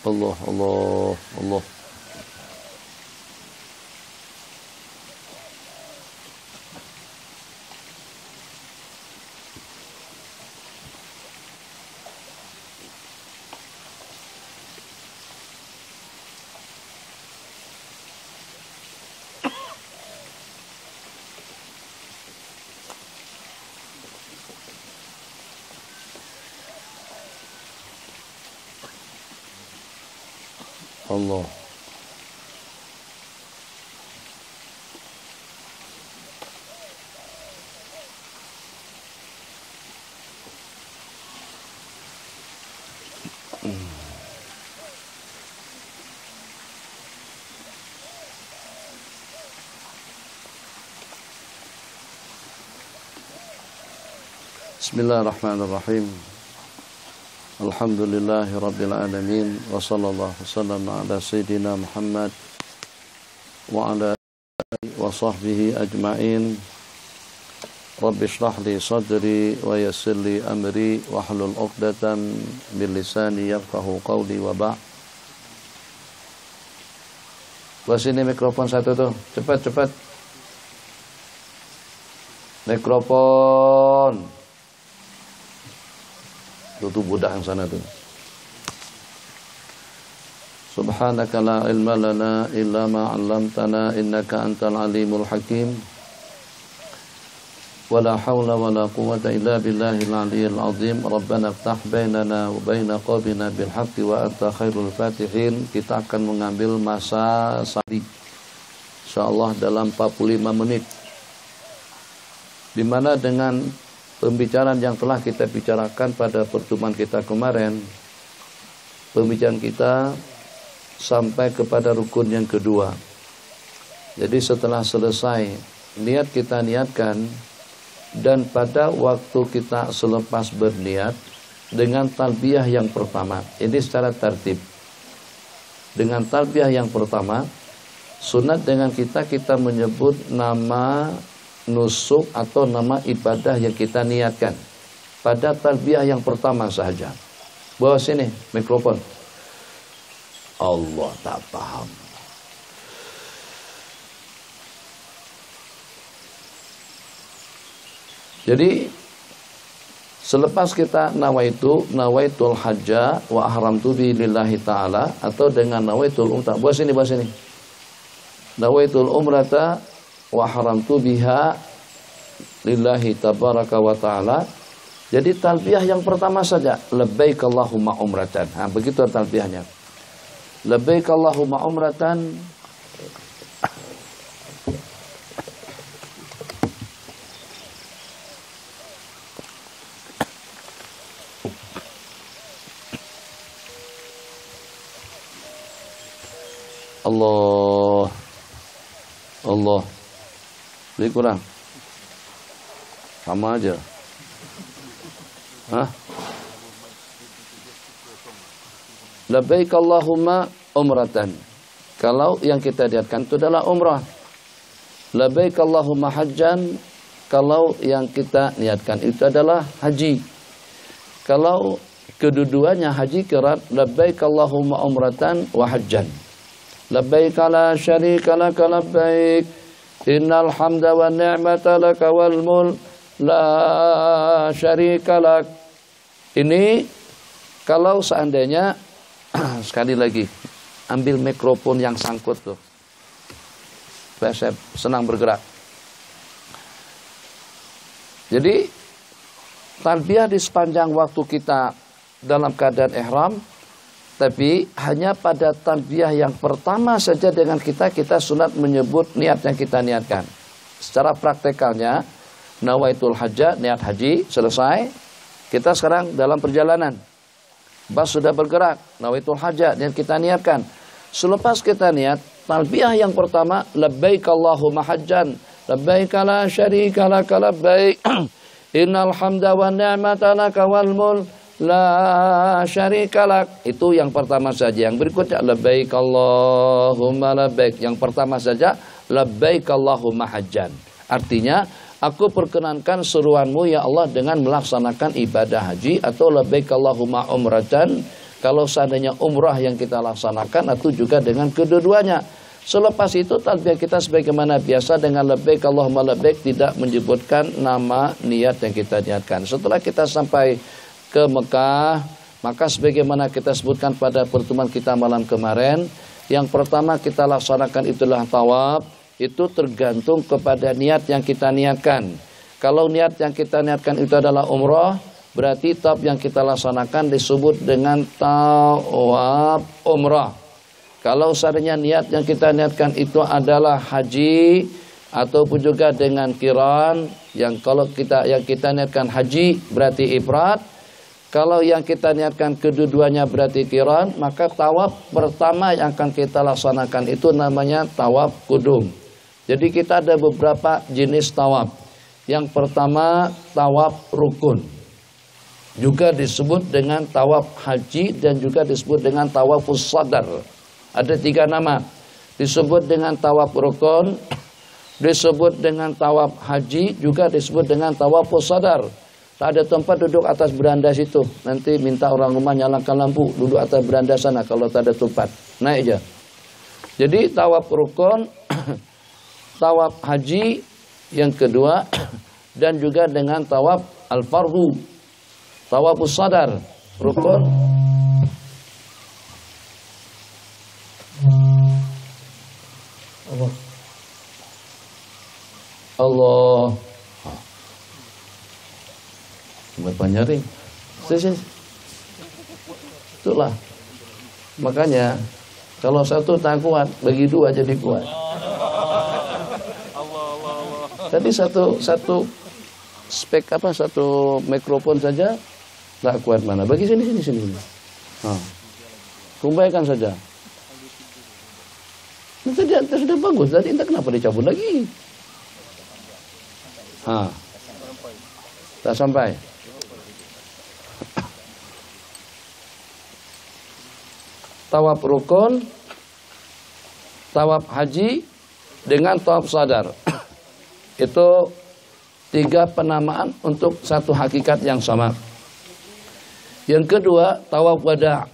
Allah, Allah, Allah. Allah. Bismillahirrahmanirrahim. Alhamdulillahi rabbil alamin wa sallallahu wasallam ala sayyidina Muhammad wa ala alihi wa sahbihi ajma'in. Rabbi shrah li sadri wa yassir li amri wa hlul 'uqdatam min lisani yafqahu qawli wa ba'. Buat sini mikrofon satu tuh, cepat. Mikrofon. Tuh budak yang sana tuh. Subhanaka la ilma lana illa ma 'allamtana innaka antal alimul hakim. Wala haula wala quwwata illa billahil aliyyil azim. Rabbana iftah bainana wa baina qawmina bil haqqi wa anta khairul fatihin. Kita akan mengambil masa sadi insyaallah dalam 45 menit. Di mana dengan pembicaraan yang telah kita bicarakan pada pertemuan kita kemarin, pembicaraan kita sampai kepada rukun yang kedua. Jadi setelah selesai niat kita niatkan, dan pada waktu kita selepas berniat dengan talbiyah yang pertama. Ini secara tertib. Dengan talbiyah yang pertama, sunat dengan kita menyebut nama nusuk atau nama ibadah yang kita niatkan pada talbiyah yang pertama saja. Bawa sini mikrofon. Allah tak paham. Jadi selepas kita nawaitul hajja wa ahramtu bi lillahi ta'ala, atau dengan nawaitul umrah. Bawa sini. Nawaitul umrata wa haramtu biha lillahi tabaraka wa ta'ala. Jadi talbiyah yang pertama saja, labbaik Allahumma umratan. Nah, begitu talbiyahnya. Labbaik Allahumma umratan. Allah. Lebih kurang. Sama aja. Labbaik Allahumma umratan. Kalau yang kita niatkan itu adalah umrah. Labbaik Allahumma hajjan. Kalau yang kita niatkan itu adalah haji. Kalau kedua-duanya haji kirat, labbaik Allahumma umratan wa hajjan. Labbaik la syarika laka labbaik. Innal hamda wa ni'mata laka wal mulk la syarika lak. Ini kalau seandainya sekali lagi ambil mikrofon yang sangkut tuh. Saya senang bergerak. Jadi talbiyah di sepanjang waktu kita dalam keadaan ihram, tapi hanya pada talbiyah yang pertama saja dengan kita sunat menyebut niat yang kita niatkan. Secara praktikalnya, nawaitul hajjah, niat haji, selesai. Kita sekarang dalam perjalanan. Bas sudah bergerak, nawaitul hajjah, niat kita niatkan. Selepas kita niat, talbiyah yang pertama, labbaik Allahumma hajjan, labbaik la syarika laka labbaik, innal hamda wa ni'mata laka wal mulk la syarikalak. Itu yang pertama saja. Yang berikutnya labbaik Allahumma labbaik. Yang pertama saja labbaik Allahumma hajjan. Artinya aku perkenankan seruanmu ya Allah dengan melaksanakan ibadah haji, atau labbaik Allahumma umratan Kalau seandainya umrah yang kita laksanakan atau juga dengan kedua-duanya. Selepas itu talbiyah kita sebagaimana biasa dengan labbaik Allahumma labbaik, tidak menyebutkan nama niat yang kita niatkan. Setelah kita sampai ke Mekah, maka sebagaimana kita sebutkan pada pertemuan kita malam kemarin, yang pertama kita laksanakan itulah tawaf. Itu tergantung kepada niat yang kita niatkan. Kalau niat yang kita niatkan itu adalah umrah, berarti tawaf yang kita laksanakan disebut dengan tawaf umrah. Kalau seandainya niat yang kita niatkan itu adalah haji ataupun juga dengan qiran, yang kita niatkan haji berarti ifrad. Kalau yang kita niatkan kedua-duanya berarti qiran, maka tawaf pertama yang akan kita laksanakan itu namanya tawaf kudum. Jadi kita ada beberapa jenis tawaf. Yang pertama tawaf rukun, juga disebut dengan tawaf haji dan juga disebut dengan tawafus sadar. Ada 3 nama, disebut dengan tawaf rukun, disebut dengan tawaf haji, juga disebut dengan tawafus sadar. Tak ada tempat duduk atas beranda situ. Nanti minta orang rumah nyalakan lampu, duduk atas beranda sana kalau tak ada tempat. Naik aja. Jadi tawaf rukun, tawaf haji yang kedua, dan juga dengan tawaf al-fardu, tawafus sadar, rukun. Allah. Berapa nyaring? Itulah. Makanya kalau satu tak kuat, bagi 2 jadi kuat. Tadi satu spek satu mikrofon saja tak kuat mana? Bagi sini. Kumpulkan saja. Tadi sudah bagus, tadi entah kenapa dicabut lagi. Tak sampai. Tawaf rukun, tawaf haji dengan tawaf sadar. Itu 3 penamaan untuk satu hakikat yang sama. Yang kedua, tawaf wada'.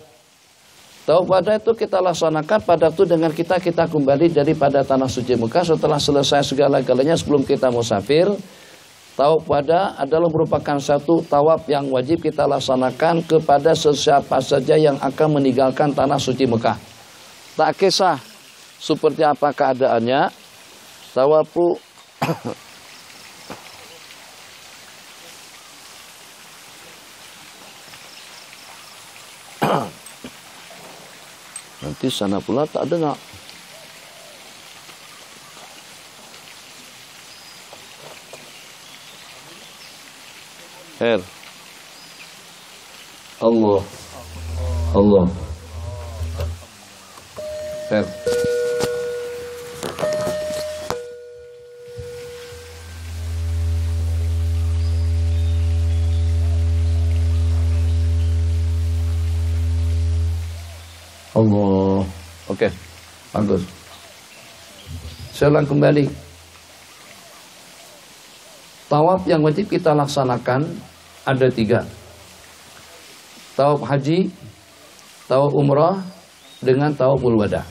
Tawaf wada' itu kita laksanakan pada waktu dengan kita kembali daripada tanah suci Mekah setelah selesai segala-galanya sebelum kita musafir. Tawaf wada' adalah merupakan satu tawaf yang wajib kita laksanakan kepada sesiapa saja yang akan meninggalkan tanah suci Mekah. Tak kisah seperti apa keadaannya, tawafu nanti sana pula tak dengar. Allah. Allah. Oke, bagus. Saya ulang kembali. Tawaf yang wajib kita laksanakan ada 3. Tawaf haji, tawaf umrah, dengan tawaful wada'.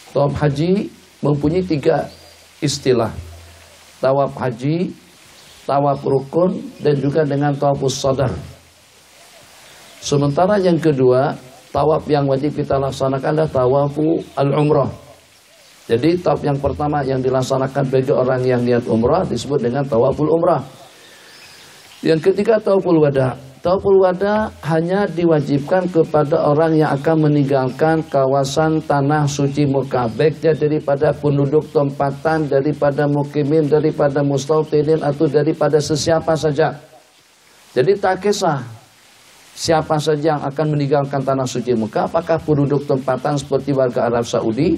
Tawaf haji mempunyai 3 istilah. Tawaf haji, tawaf rukun, dan juga dengan tawafus sadar. Sementara yang kedua, tawaf yang wajib kita laksanakan adalah tawafu al-umrah. Jadi tawaf yang pertama yang dilaksanakan bagi orang yang niat umrah disebut dengan tawaful umrah. Yang ketiga tawaful wada'. Tawaful wada' hanya diwajibkan kepada orang yang akan meninggalkan kawasan tanah suci Mekah, baik dia daripada penduduk tempatan, daripada mukimin, daripada mustautinin, atau daripada sesiapa saja. Jadi tak kisah siapa saja yang akan meninggalkan tanah suci Mekah, apakah penduduk tempatan seperti warga Arab Saudi,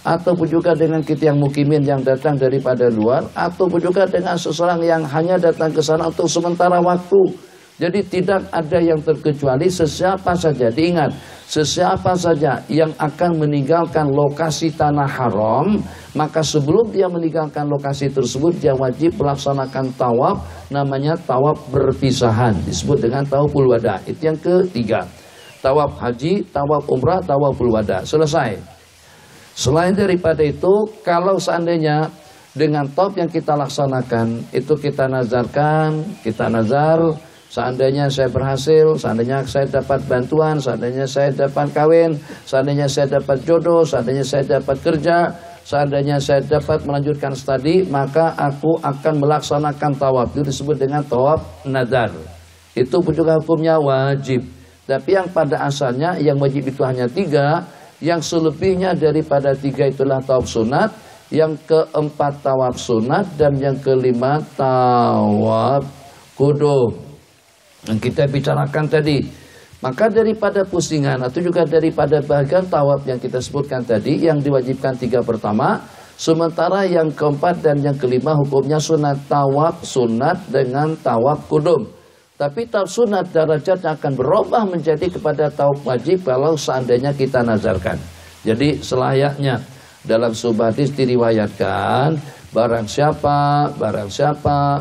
ataupun juga dengan kita yang mukimin yang datang daripada luar, ataupun juga dengan seseorang yang hanya datang ke sana untuk sementara waktu. Jadi tidak ada yang terkecuali, sesiapa saja. Diingat, sesiapa saja yang akan meninggalkan lokasi tanah haram, maka sebelum dia meninggalkan lokasi tersebut, dia wajib melaksanakan tawaf, namanya tawaf berpisahan, disebut dengan tawaful wada'. Itu yang ketiga. tawaf haji, tawaf umrah, tawaful wada. Selesai. Selain daripada itu, kalau seandainya dengan tawaf yang kita laksanakan, itu kita nazarkan, kita nazar, seandainya saya berhasil, seandainya saya dapat bantuan, seandainya saya dapat kawin, seandainya saya dapat jodoh, seandainya saya dapat kerja, seandainya saya dapat melanjutkan studi, maka aku akan melaksanakan tawaf. Itu disebut dengan tawaf nazar. Itu pun juga hukumnya wajib. Tapi yang pada asalnya yang wajib itu hanya 3, yang selebihnya daripada 3 itulah tawaf sunat, yang keempat tawaf sunat, dan yang kelima tawaf qudum. Yang kita bicarakan tadi. Maka daripada pusingan atau juga daripada bagian tawaf yang kita sebutkan tadi, yang diwajibkan 3 pertama, sementara yang keempat dan yang kelima hukumnya sunat. Tawaf sunat dengan tawaf qudum. Tapi tawaf sunat derajatnya akan berubah menjadi kepada tawaf wajib kalau seandainya kita nazarkan. Jadi selayaknya dalam sebuah hadis diriwayatkan, barang siapa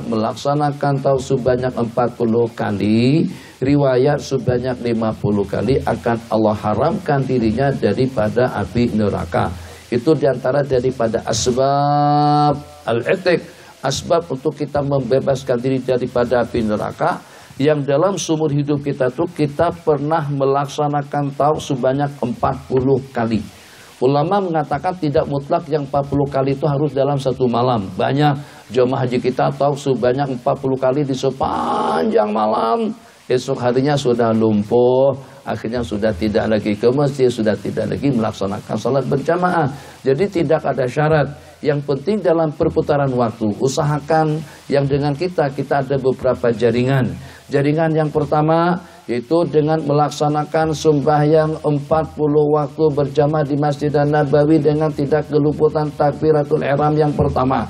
melaksanakan tawaf sebanyak 40 kali, riwayat sebanyak 50 kali, akan Allah haramkan dirinya daripada api neraka. Itu diantara daripada asbab al-i'tiq, asbab untuk kita membebaskan diri daripada api neraka, yang dalam seumur hidup kita tuh kita pernah melaksanakan tawaf sebanyak 40 kali. Ulama mengatakan tidak mutlak yang 40 kali itu harus dalam satu malam. Banyak jemaah haji kita tawaf sebanyak 40 kali di sepanjang malam. Esok harinya sudah lumpuh, akhirnya sudah tidak lagi ke masjid, sudah tidak lagi melaksanakan salat berjamaah. Jadi tidak ada syarat. Yang penting dalam perputaran waktu, usahakan yang dengan kita ada beberapa jaringan. Jaringan yang pertama yaitu dengan melaksanakan sembahyang 40 waktu berjamaah di Masjid Nabawi dengan tidak keluputan takbiratul ihram yang pertama.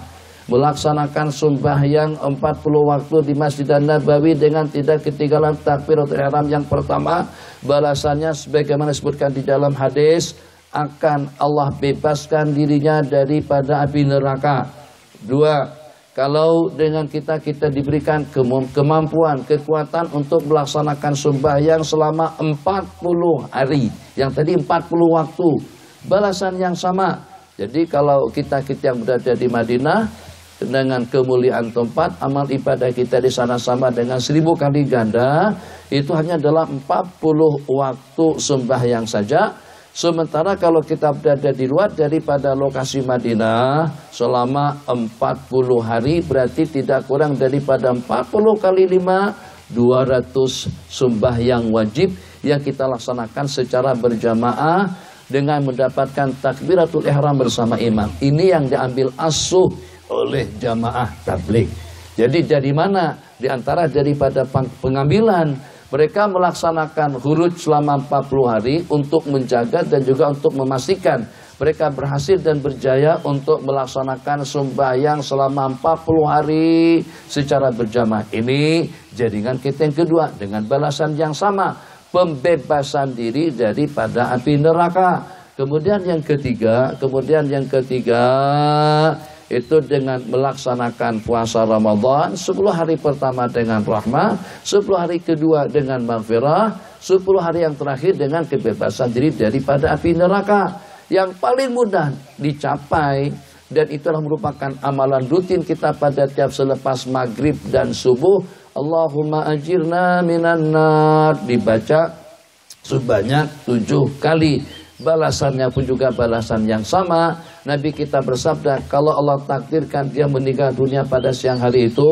Melaksanakan sembahyang 40 waktu di Masjid Nabawi dengan tidak ketinggalan takbiratul ihram yang pertama. Balasannya sebagaimana disebutkan di dalam hadis, akan Allah bebaskan dirinya daripada api neraka. 2, kalau dengan kita diberikan kemampuan, kekuatan untuk melaksanakan sembahyang selama 40 hari. Yang tadi 40 waktu, balasan yang sama. Jadi kalau kita yang berada di Madinah, dengan kemuliaan tempat, amal ibadah kita di sana sama dengan 1000 kali ganda. Itu hanya dalam 40 waktu sembahyang saja. Sementara kalau kita berada di luar daripada lokasi Madinah selama 40 hari, berarti tidak kurang daripada 40 kali 5, 200 sembahyang wajib yang kita laksanakan secara berjamaah dengan mendapatkan takbiratul ihram bersama imam. Ini yang diambil asuh oleh jamaah tabligh. Jadi dari mana? Di antara daripada pengambilan mereka melaksanakan huruj selama 40 hari untuk menjaga dan juga untuk memastikan mereka berhasil dan berjaya untuk melaksanakan sembahyang selama 40 hari secara berjamaah. Ini jaringan kita yang kedua dengan balasan yang sama, pembebasan diri daripada api neraka. Kemudian yang ketiga itu dengan melaksanakan puasa Ramadan 10 hari pertama dengan rahmah, 10 hari kedua dengan maghfirah, 10 hari yang terakhir dengan kebebasan diri daripada api neraka. Yang paling mudah dicapai dan itulah merupakan amalan rutin kita pada tiap selepas maghrib dan subuh, Allahumma ajirna minan nar, dibaca sebanyak 7 kali. Balasannya pun juga balasan yang sama. Nabi kita bersabda, kalau Allah takdirkan dia meninggal dunia pada siang hari itu,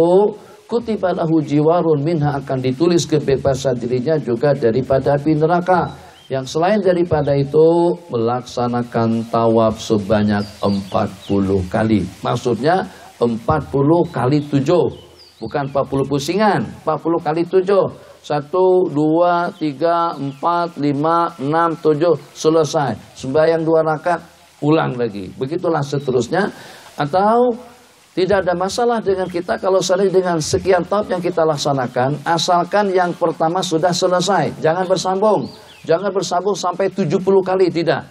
kutiba lahu jiwarun minha, akan ditulis kebebasan dirinya juga daripada api neraka. Yang selain daripada itu, melaksanakan tawaf sebanyak 40 kali. Maksudnya 40 kali 7, bukan 40 pusingan, 40 kali 7. 1, 2, 3, 4, 5, 6, 7, selesai. Sembahyang 2 rakaat, ulang lagi. Begitulah seterusnya. Atau tidak ada masalah dengan kita kalau saling dengan sekian tawaf yang kita laksanakan, asalkan yang pertama sudah selesai. Jangan bersambung. Jangan bersambung sampai 70 kali, tidak.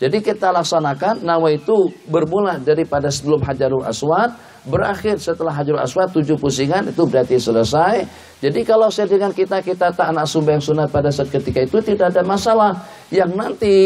Jadi kita laksanakan nawaitu bermula daripada sebelum Hajarul Aswad, berakhir setelah Hajarul Aswad 7 pusingan, itu berarti selesai. Jadi kalau dengan kita tak nak sembahyang sunat pada saat ketika itu tidak ada masalah. Yang nanti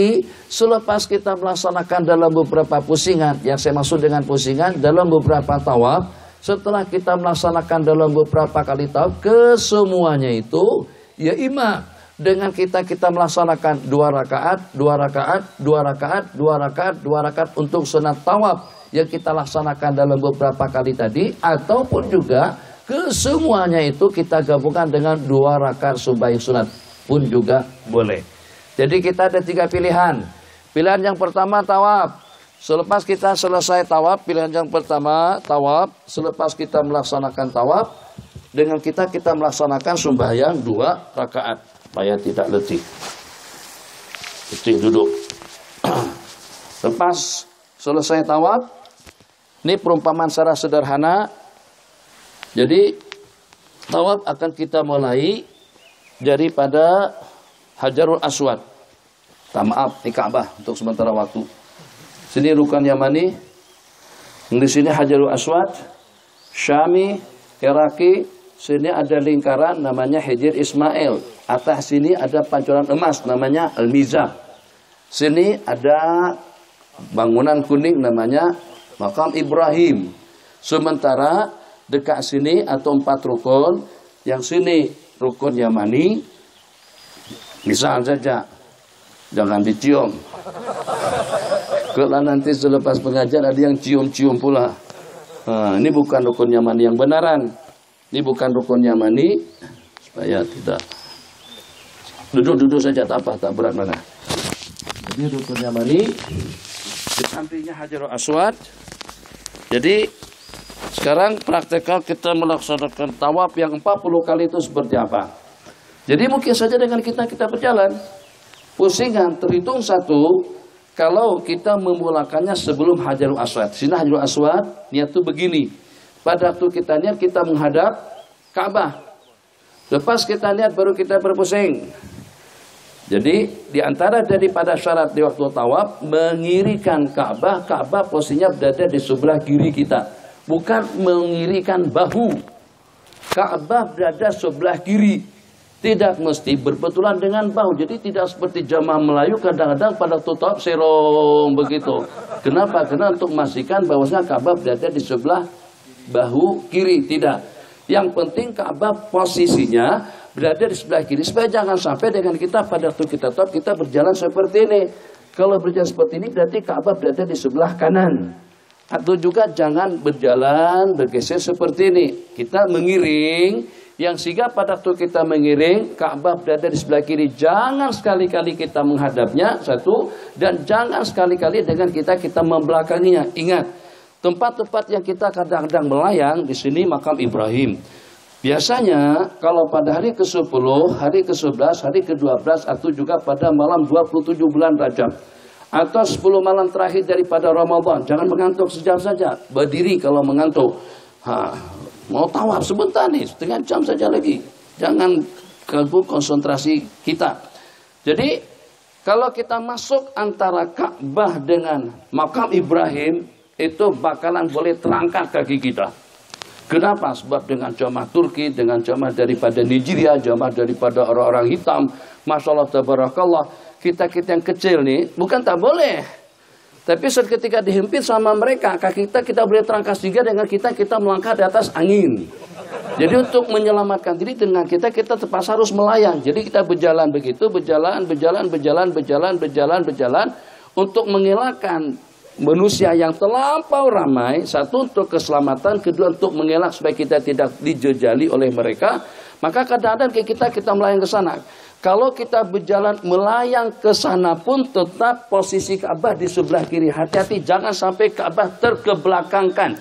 selepas kita melaksanakan dalam beberapa pusingan, yang saya maksud dengan pusingan dalam beberapa tawaf, setelah kita melaksanakan dalam beberapa kali tawaf, kesemuanya itu ya imam dengan kita melaksanakan 2 rakaat, 2 rakaat, 2 rakaat, 2 rakaat, 2 rakaat untuk sunat tawaf yang kita laksanakan dalam beberapa kali tadi, ataupun juga kesemuanya itu kita gabungkan dengan 2 rakaat sembahyang sunat pun juga boleh. Jadi kita ada 3 pilihan. Pilihan yang pertama tawaf. Selepas kita selesai tawaf, pilihan yang pertama tawaf. Selepas kita melaksanakan tawaf, dengan kita melaksanakan sembahyang 2 rakaat. Supaya tidak letih. Letih duduk. Lepas selesai tawaf, ini perumpamaan secara sederhana. Jadi tawaf akan kita mulai daripada Hajarul Aswad. Maaf, di Ka'bah untuk sementara waktu. Sini Rukun Yamani, di sini Hajarul Aswad, Syami, Iraki. Sini ada lingkaran namanya Hijr Ismail. Atas sini ada pancuran emas namanya Al-Mizab. Sini ada bangunan kuning namanya Makam Ibrahim. Sementara dekat sini atau 4 rukun, yang sini Rukun Yamani. Misal saja, jangan dicium. Kalau nanti selepas pengajian ada yang cium-cium pula. Nah, ini bukan Rukun Yamani yang benaran. Ini bukan Rukun Yamani, supaya tidak. Duduk-duduk saja, tak apa, tak berat mana. Jadi Rukun Yamani, di sampingnya Hajarul Aswad. Jadi sekarang praktekal kita melaksanakan tawaf yang 40 kali itu seperti apa. Jadi mungkin saja dengan kita berjalan. Pusingan terhitung 1 kalau kita memulakannya sebelum Hajarul Aswad. Sini Hajarul Aswad, niat itu begini. Pada waktu kita niat, kita menghadap Ka'bah. Lepas kita niat, baru kita berpusing. Jadi di antara daripada syarat di waktu tawaf, mengirikan Ka'bah. Ka'bah posisinya berada di sebelah kiri kita, bukan mengirikan bahu. Ka'bah berada sebelah kiri, tidak mesti berbetulan dengan bahu. Jadi tidak seperti jamaah Melayu kadang-kadang pada waktu tawaf serong begitu. Kenapa? Karena untuk memastikan bahwasanya Ka'bah berada di sebelah bahu kiri. Tidak. Yang penting Ka'bah posisinya berada di sebelah kiri, supaya jangan sampai dengan kita pada waktu kita tawaf kita berjalan seperti ini. Kalau berjalan seperti ini berarti Ka'bah berada di sebelah kanan. Atau juga jangan berjalan bergeser seperti ini. Kita mengiring, yang sehingga pada waktu kita mengiring Ka'bah berada di sebelah kiri. Jangan sekali-kali kita menghadapnya, 1, dan jangan sekali-kali dengan kita membelakanginya. Ingat, tempat-tempat yang kita kadang-kadang melayang di sini Makam Ibrahim. Biasanya kalau pada hari ke-10, hari ke-11, hari ke-12 atau juga pada malam 27 bulan Rajab atau 10 malam terakhir daripada Ramadan, jangan mengantuk sejam saja. Berdiri kalau mengantuk. Mau tawaf sebentar nih, setengah jam saja lagi. Jangan ganggu konsentrasi kita. Jadi kalau kita masuk antara Ka'bah dengan Makam Ibrahim, itu bakalan boleh terangkat kaki kita. Kenapa? Sebab dengan jamaah Turki, dengan jamaah daripada Nigeria, jamaah daripada orang-orang hitam, Masya Allah, tabarakallah, kita yang kecil nih, bukan tak boleh. Tapi ketika dihimpit sama mereka, kaki kita boleh terangkat juga dengan kita melangkah di atas angin. Jadi untuk menyelamatkan diri dengan kita terpaksa harus melayang. Jadi kita berjalan begitu, berjalan, untuk mengelakkan manusia yang terlampau ramai. 1, untuk keselamatan, 2, untuk mengelak supaya kita tidak dijejali oleh mereka. Maka kadang-kadang kita melayang ke sana. Kalau kita berjalan melayang ke sana pun tetap posisi Ka'bah di sebelah kiri. Hati-hati jangan sampai Ka'bah terkebelakangkan.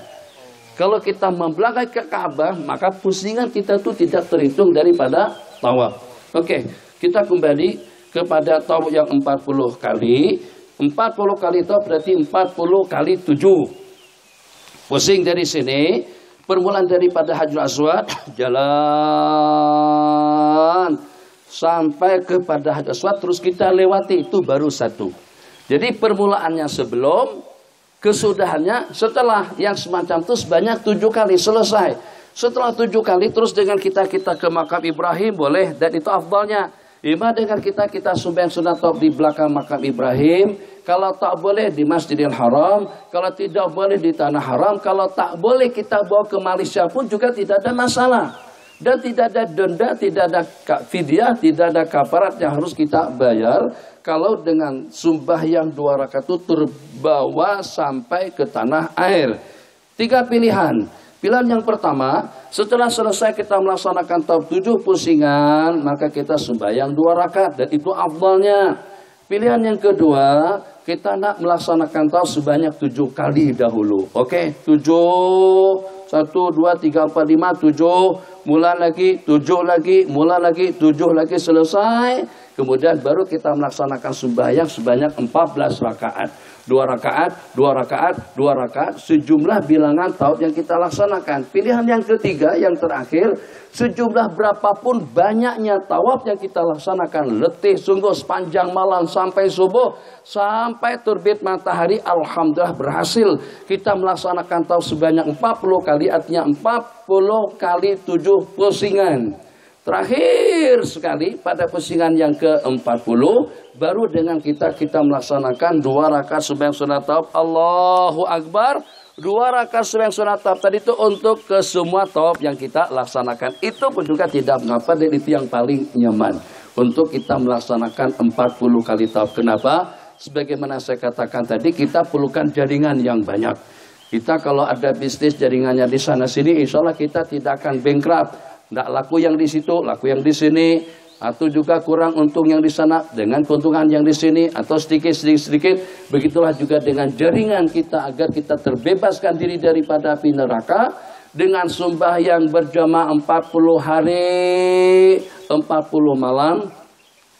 Kalau kita membelakangi ke Ka'bah, maka pusingan kita itu tidak terhitung daripada tawaf. Oke, kita kembali kepada tawaf yang 40 kali. 40 kali itu berarti 40 kali 7. Pusing dari sini, permulaan daripada Hajarul Aswad, jalan sampai kepada Hajarul Aswad, terus kita lewati, itu baru 1. Jadi permulaannya sebelum, kesudahannya setelah. Yang semacam itu sebanyak 7 kali selesai. Setelah 7 kali terus dengan kita ke makam Ibrahim boleh, dan itu afdalnya. Ima dengan kita sembahyang sunat taub di belakang makam Ibrahim. Kalau tak boleh di Masjidil Haram. Kalau tidak boleh di Tanah Haram. Kalau tak boleh kita bawa ke Malaysia pun juga tidak ada masalah. Dan tidak ada denda, tidak ada fidyah, tidak ada kafarat yang harus kita bayar. Kalau dengan sembahyang 2 rakaat itu terbawa sampai ke tanah air. 3 pilihan. Pilihan yang pertama, setelah selesai kita melaksanakan taub 7 pusingan, maka kita sembahyang 2 rakaat, dan itu afdalnya. Pilihan yang kedua, kita nak melaksanakan taub sebanyak 7 kali dahulu. Oke, 7, 1, 2, 3, 4, 5, 7, mulai lagi, 7 lagi, mulai lagi, 7 lagi, selesai. Kemudian baru kita melaksanakan sembahyang sebanyak 14 rakaat. 2 rakaat, 2 rakaat, 2 rakaat, sejumlah bilangan taub yang kita laksanakan. Pilihan yang ketiga, yang terakhir, sejumlah berapapun banyaknya tawaf yang kita laksanakan, letih sungguh sepanjang malam sampai subuh, sampai terbit matahari, alhamdulillah berhasil kita melaksanakan tawaf sebanyak 40 kali, artinya 40 kali 7 pusingan. Terakhir sekali pada pusingan yang ke-40, baru dengan kita melaksanakan 2 rakaat sembahyang sunat taub. Allahu Akbar. 2 rakaat sembahyang sunat taub tadi itu untuk ke semua taub yang kita laksanakan. Itu pun juga tidak mengapa, dan itu yang paling nyaman untuk kita melaksanakan 40 kali taub. Kenapa? Sebagaimana saya katakan tadi, kita perlukan jaringan yang banyak. Kita kalau ada bisnis jaringannya di sana sini, insya Allah kita tidak akan bankrupt. Tidak laku yang di situ, laku yang di sini, atau juga kurang untung yang di sana dengan keuntungan yang di sini, atau sedikit. Begitulah juga dengan jaringan kita, agar kita terbebaskan diri daripada api neraka dengan sembahyang berjamaah 40 hari 40 malam,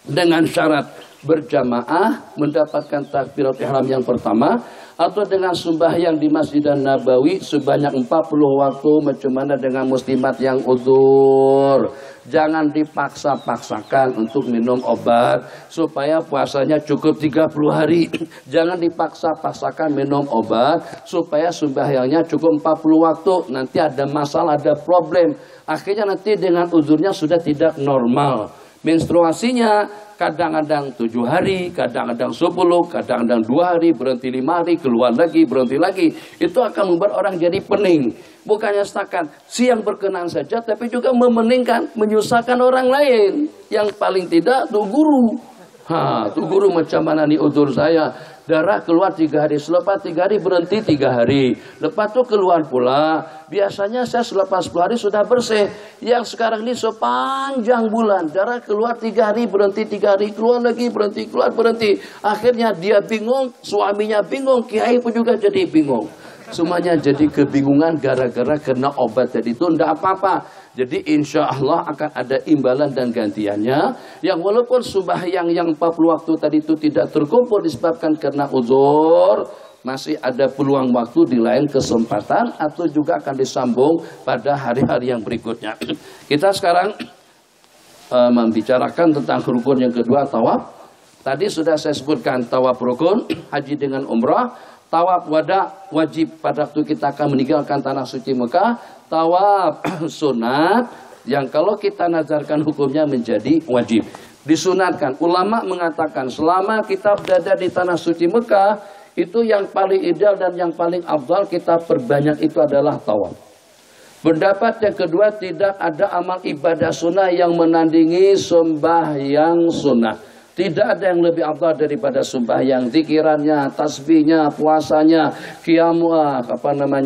dengan syarat berjamaah mendapatkan takbiratul ihram yang pertama, atau dengan sembahyang di Masjid Nabawi sebanyak 40 waktu, macam mana dengan muslimat yang udzur. Jangan dipaksa-paksakan untuk minum obat supaya puasanya cukup 30 hari. Jangan dipaksa-paksakan minum obat supaya sembahyangnya cukup 40 waktu. Nanti ada masalah, ada problem. Akhirnya nanti dengan udzurnya sudah tidak normal. Menstruasinya kadang-kadang 7 hari, kadang-kadang 10, kadang-kadang 2 hari, berhenti 5 hari, keluar lagi, berhenti lagi. Itu akan membuat orang jadi pening. Bukannya setakat siang berkenan saja, tapi juga memeningkan, menyusahkan orang lain. Yang paling tidak tuh guru. Tuh guru macam mana nih udzur saya? Darah keluar 3 hari, selepas 3 hari berhenti 3 hari. Lepas itu keluar pula. Biasanya saya selepas 10 hari sudah bersih. Yang sekarang ini sepanjang bulan. Darah keluar 3 hari, berhenti 3 hari. Keluar lagi, berhenti, keluar, berhenti. Akhirnya dia bingung, suaminya bingung, kiai pun juga jadi bingung. Semuanya jadi kebingungan gara-gara kena obat. Jadi itu tidak apa-apa. Jadi insya Allah akan ada imbalan dan gantiannya. Yang walaupun sembahyang yang 40 waktu tadi itu tidak terkumpul disebabkan karena uzur, masih ada peluang waktu di lain kesempatan, atau juga akan disambung pada hari-hari yang berikutnya. Kita sekarang membicarakan tentang rukun yang kedua, tawaf. Tadi sudah saya sebutkan tawaf rukun, haji dengan umrah. Tawaf wada wajib pada waktu kita akan meninggalkan tanah suci Mekah. Tawaf sunat yang kalau kita nazarkan hukumnya menjadi wajib. Disunatkan. Ulama mengatakan selama kita berada di tanah suci Mekah, itu yang paling ideal dan yang paling afdal kita perbanyak itu adalah tawaf. Pendapat yang kedua, tidak ada amal ibadah sunnah yang menandingi sembahyang sunnah. Tidak ada yang lebih afdal daripada sembahyang, zikirannya, tasbihnya, puasanya,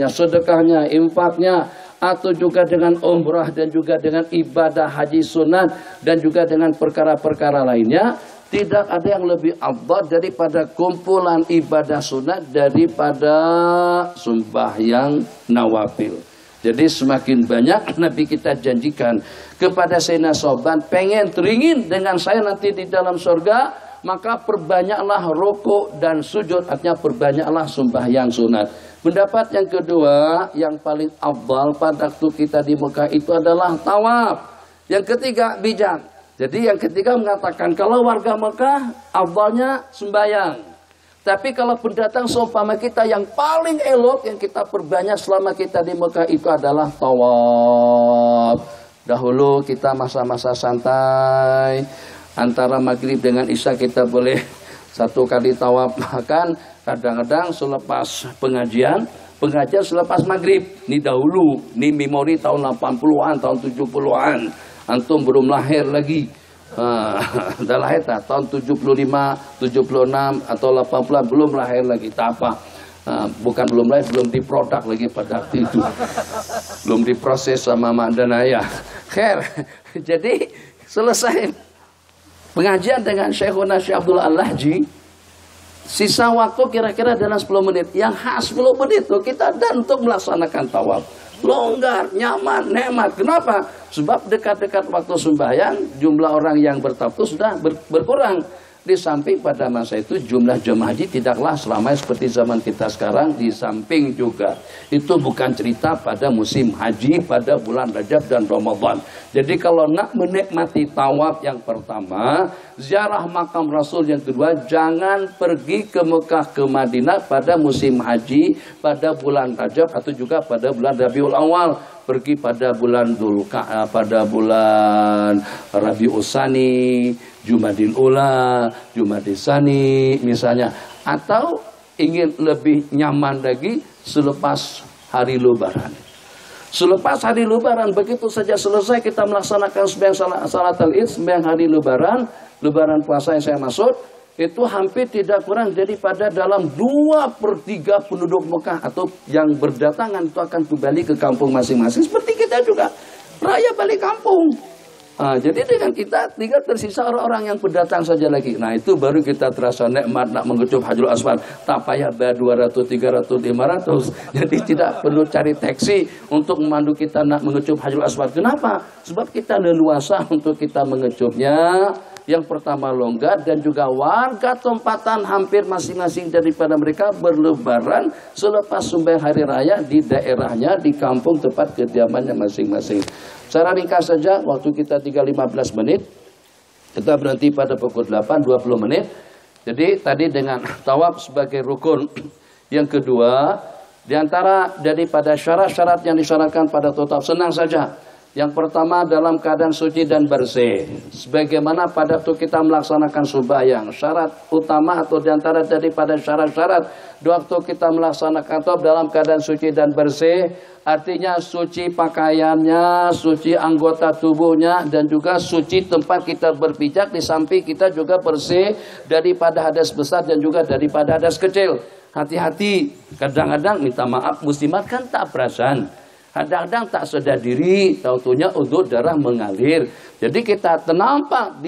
sedekahnya, infaknya, atau juga dengan umrah dan juga dengan ibadah haji sunat dan juga dengan perkara-perkara lainnya. Tidak ada yang lebih afdal daripada kumpulan ibadah sunat daripada sembahyang nawafil. Jadi semakin banyak Nabi kita janjikan kepada Sayyidina Sauban, pengen teringin dengan saya nanti di dalam surga, maka perbanyaklah rukuk dan sujud, artinya perbanyaklah sembahyang sunat. Pendapat yang kedua, yang paling afdal pada waktu kita di Mekah itu adalah tawaf. Yang ketiga, bijak. Jadi yang ketiga mengatakan kalau warga Mekah afdalnya sembahyang. Tapi kalau pendatang seumpama kita yang paling elok yang kita perbanyak selama kita di Mekah itu adalah tawaf. Dahulu kita masa-masa santai, antara maghrib dengan isya kita boleh 1 kali tawaf. Bahkan kadang-kadang selepas pengajian selepas maghrib. Ini dahulu, ini memori tahun 80-an, tahun 70-an. Antum belum lahir lagi. Udah lahir tak? Tahun 75, 76 atau 80 belum lahir lagi. Tak apa. Bukan belum lahir, belum diproduk lagi pada waktu itu. Belum diproses sama mak dan ayah. Khair. Jadi selesai pengajian dengan Syekhuna Syekh Abdullah Al-Lahji, sisa waktu kira-kira dalam 10 menit. Yang khas 10 menit itu kita dan untuk melaksanakan tawaf. Longgar, nyaman, nikmat. Kenapa? Sebab dekat-dekat waktu sembahyang jumlah orang yang bertawaf itu sudah berkurang. Di samping pada masa itu jumlah jemaah haji tidaklah selamanya seperti zaman kita sekarang. Di samping juga itu bukan cerita pada musim haji pada bulan Rajab dan Ramadan. Jadi kalau nak menikmati tawaf yang pertama, ziarah makam Rasul yang kedua, jangan pergi ke Mekah ke Madinah pada musim haji pada bulan Rajab atau juga pada bulan Rabiul Awal. Pergi pada bulan pada bulan Rabiul Tsani, Jumadil Ula, Jumadil Tsani misalnya, atau ingin lebih nyaman lagi selepas hari Lebaran. Selepas hari Lebaran begitu saja selesai kita melaksanakan sembahyang salat Id, sembahyang hari Lebaran puasa yang saya maksud, itu hampir tidak kurang daripada dalam 2/3 penduduk Mekah atau yang berdatangan itu akan kembali ke kampung masing-masing seperti kita juga raya balik kampung. Jadi dengan kita tinggal tersisa orang-orang yang pendatang saja lagi. Nah itu baru kita terasa nikmat nak mengecup Hajarul Aswad. Tak payah bayar 200, 300, 500. Jadi tidak perlu cari taksi untuk memandu kita nak mengecup Hajarul Aswad. Kenapa? Sebab kita leluasa untuk kita mengecupnya. Yang pertama longgar dan juga warga tempatan hampir masing-masing daripada mereka berlebaran selepas sembahyang hari raya di daerahnya, di kampung tempat kediamannya masing-masing. Secara ringkas saja, waktu kita tinggal 15 menit, kita berhenti pada pukul 8, 20 menit. Jadi tadi dengan tawaf sebagai rukun. Yang kedua, diantara daripada syarat-syarat yang disyaratkan pada tawaf, senang saja. Yang pertama dalam keadaan suci dan bersih. Sebagaimana pada waktu kita melaksanakan sembahyang, syarat utama atau diantara daripada syarat-syarat waktu kita melaksanakan tawaf dalam keadaan suci dan bersih, artinya suci pakaiannya, suci anggota tubuhnya, dan juga suci tempat kita berpijak. Di samping kita juga bersih daripada hadas besar dan juga daripada hadas kecil. Hati-hati, kadang-kadang minta maaf muslimat kan tak perasaan. Kadang-kadang tak sadar diri, taunya udhur darah mengalir. Jadi kita ternampak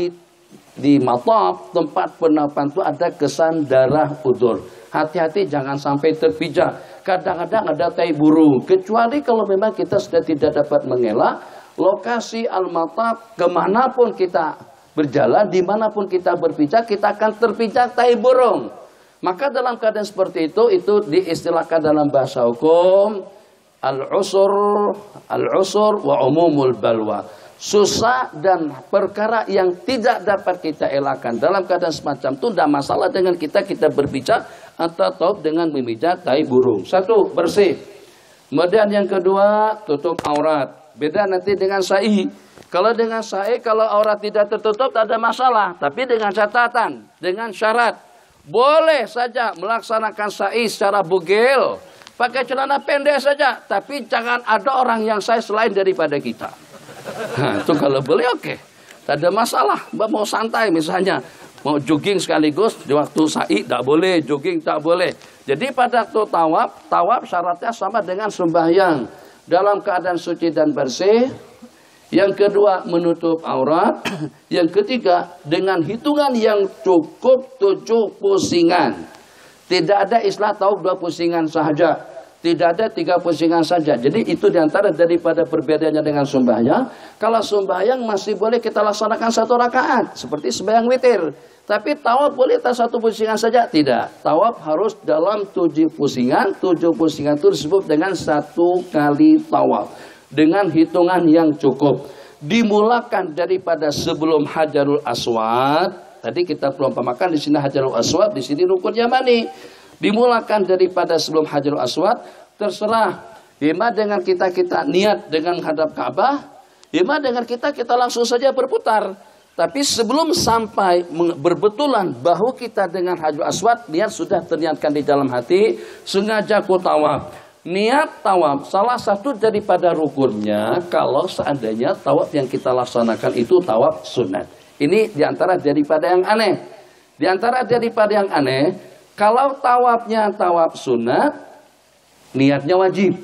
di mataf tempat penampakan itu ada kesan darah udhur. Hati-hati jangan sampai terpijak. Kadang-kadang ada tai burung. Kecuali kalau memang kita sudah tidak dapat mengelak lokasi al-mataf, kemanapun kita berjalan, dimanapun kita berpijak, kita akan terpijak tai burung. Maka dalam keadaan seperti itu diistilahkan dalam bahasa hukum al-usur wa umumul balwa. Susah dan perkara yang tidak dapat kita elakkan. Dalam keadaan semacam itu tidak masalah dengan kita berpijak atau dengan memijak tai burung. Satu, bersih. Kemudian yang kedua, tutup aurat. Beda nanti dengan sa'i. Kalau dengan sa'i, kalau aurat tidak tertutup tak ada masalah. Tapi dengan catatan, dengan syarat, boleh saja melaksanakan sa'i secara bugil, pakai celana pendek saja, tapi jangan ada orang yang sa'i selain daripada kita. Nah, itu kalau boleh oke. Tak ada masalah. Mau santai misalnya, mau jogging sekaligus di waktu sa'i tak boleh, jogging tak boleh. Jadi pada waktu tawaf syaratnya sama dengan sembahyang dalam keadaan suci dan bersih. Yang kedua menutup aurat. Yang ketiga dengan hitungan yang cukup 7 pusingan. Tidak ada istilah tawaf 2 pusingan saja. Tidak ada 3 pusingan saja. Jadi itu diantara daripada perbedaannya dengan sembahyang. Kalau sembahyang masih boleh kita laksanakan 1 rakaat. Seperti sembahyang witir. Tapi tawaf boleh tak 1 pusingan saja? Tidak. Tawaf harus dalam 7 pusingan. 7 pusingan itu disebut dengan 1 kali tawaf. Dengan hitungan yang cukup. Dimulakan daripada sebelum Hajarul Aswad. Tadi kita perumpamakan di sini Hajarul Aswad, di sini rukun Yamani. Dimulakan daripada sebelum Hajarul Aswad, terserah. Ima dengan kita niat dengan hadap Ka'bah, ima dengan kita langsung saja berputar. Tapi sebelum sampai berbetulan bahu kita dengan Hajarul Aswad, niat sudah terniatkan di dalam hati, sengaja ku tawaf. Niat tawaf salah satu daripada rukunnya kalau seandainya tawaf yang kita laksanakan itu tawaf sunat. Ini diantara daripada yang aneh. Diantara daripada yang aneh, kalau tawafnya tawaf sunat, niatnya wajib.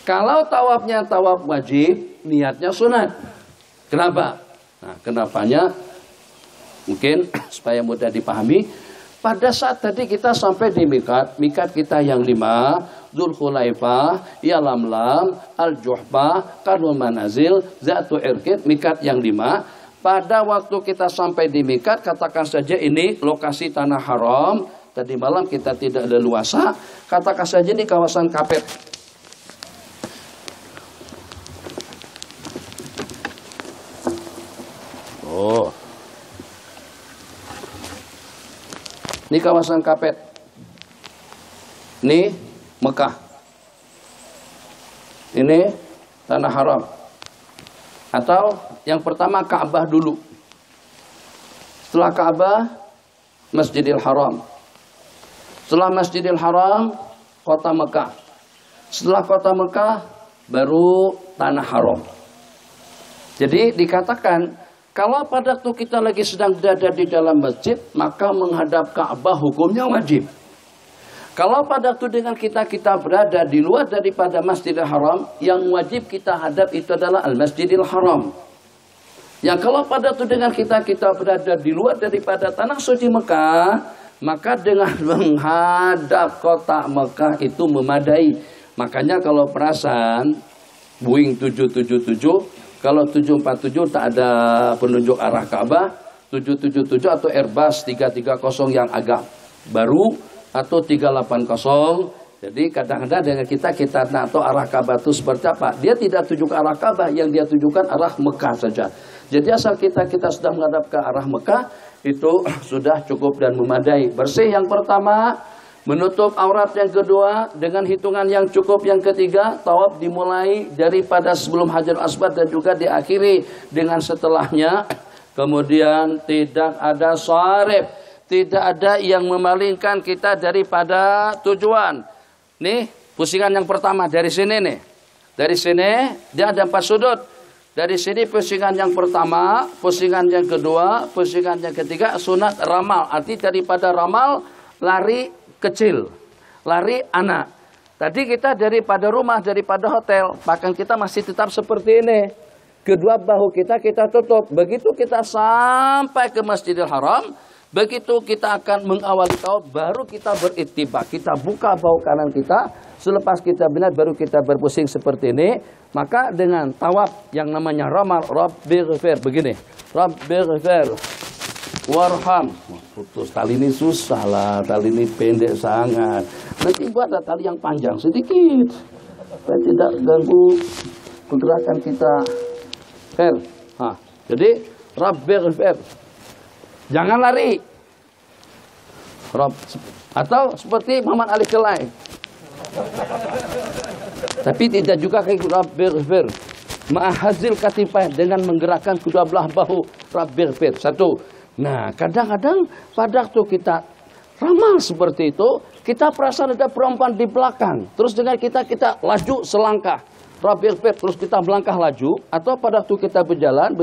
Kalau tawafnya tawaf wajib, niatnya sunat. Kenapa? Nah, kenapanya? Mungkin supaya mudah dipahami. Pada saat tadi kita sampai di mikat kita yang 5, Dzulkhulaifah, Yalamlam, Al-Juhfah, Qarnul Manazil, Zatu Irqid, mikat yang 5. Pada waktu kita sampai di mikat, katakan saja ini lokasi tanah haram. Tadi malam kita tidak leluasa, katakan saja ini kawasan Kapet. Oh, ini kawasan Kapet. Ini Mekah. Ini tanah haram. Atau yang pertama Ka'bah dulu. Setelah Ka'bah, Masjidil Haram. Setelah Masjidil Haram, kota Mekah. Setelah kota Mekah, baru tanah haram. Jadi dikatakan, kalau pada waktu kita lagi sedang berada di dalam masjid, maka menghadap Ka'bah hukumnya wajib. Kalau pada waktu dengan kita berada di luar daripada Masjidil Haram, yang wajib kita hadap itu adalah Al-Masjidil Haram. Yang kalau pada waktu dengan kita berada di luar daripada tanah suci Mekah, maka dengan menghadap kota Mekah itu memadai. Makanya kalau perasaan Boeing 777, kalau 747 tak ada penunjuk arah Ka'bah, 777 atau Airbus 330 yang agak baru atau 380. Jadi kadang-kadang dengan kita tak tahu arah Ka'bah itu seperti apa. Dia tidak tuju ke arah Ka'bah, yang dia tujukan arah Mekah saja. Jadi asal kita sudah menghadap ke arah Mekah, itu sudah cukup dan memadai. Bersih yang pertama, menutup aurat yang kedua, dengan hitungan yang cukup yang ketiga, tawaf dimulai daripada sebelum Hajarul Aswad dan juga diakhiri dengan setelahnya. Kemudian tidak ada sharif, tidak ada yang memalingkan kita daripada tujuan. Nih, pusingan yang pertama dari sini nih. Dari sini dia ada 4 sudut. Dari sini pusingan yang pertama, pusingan yang kedua, pusingan yang ketiga, sunat ramal. Arti daripada ramal, lari kecil, lari anak. Tadi kita daripada rumah, daripada hotel, bahkan kita masih tetap seperti ini. Kedua bahu kita tutup. Begitu kita sampai ke Masjidil Haram, begitu kita akan mengawali tawaf, baru kita berittiba. Kita buka bahu kanan kita. Selepas kita benar, baru kita berpusing seperti ini. Maka dengan tawaf yang namanya ramal, Rabbighfir, begini. Rabbighfir warham. Putus tali ini susah lah, tali ini pendek sangat. Nanti buat tali yang panjang sedikit, supaya tidak ganggu pergerakan kita. Jadi Rabbighfir, jangan lari. Atau seperti Muhammad Ali Kelai. Tapi tidak juga kayak Rabbighfir ma'ahazil katifah, dengan menggerakkan kedua belah bahu. Rabbighfir. Satu. Nah, kadang-kadang pada waktu kita ramal seperti itu, kita perasaan ada perempuan di belakang. Terus dengan kita laju selangkah. Rabbighfir, terus kita melangkah laju. Atau pada waktu kita berjalan,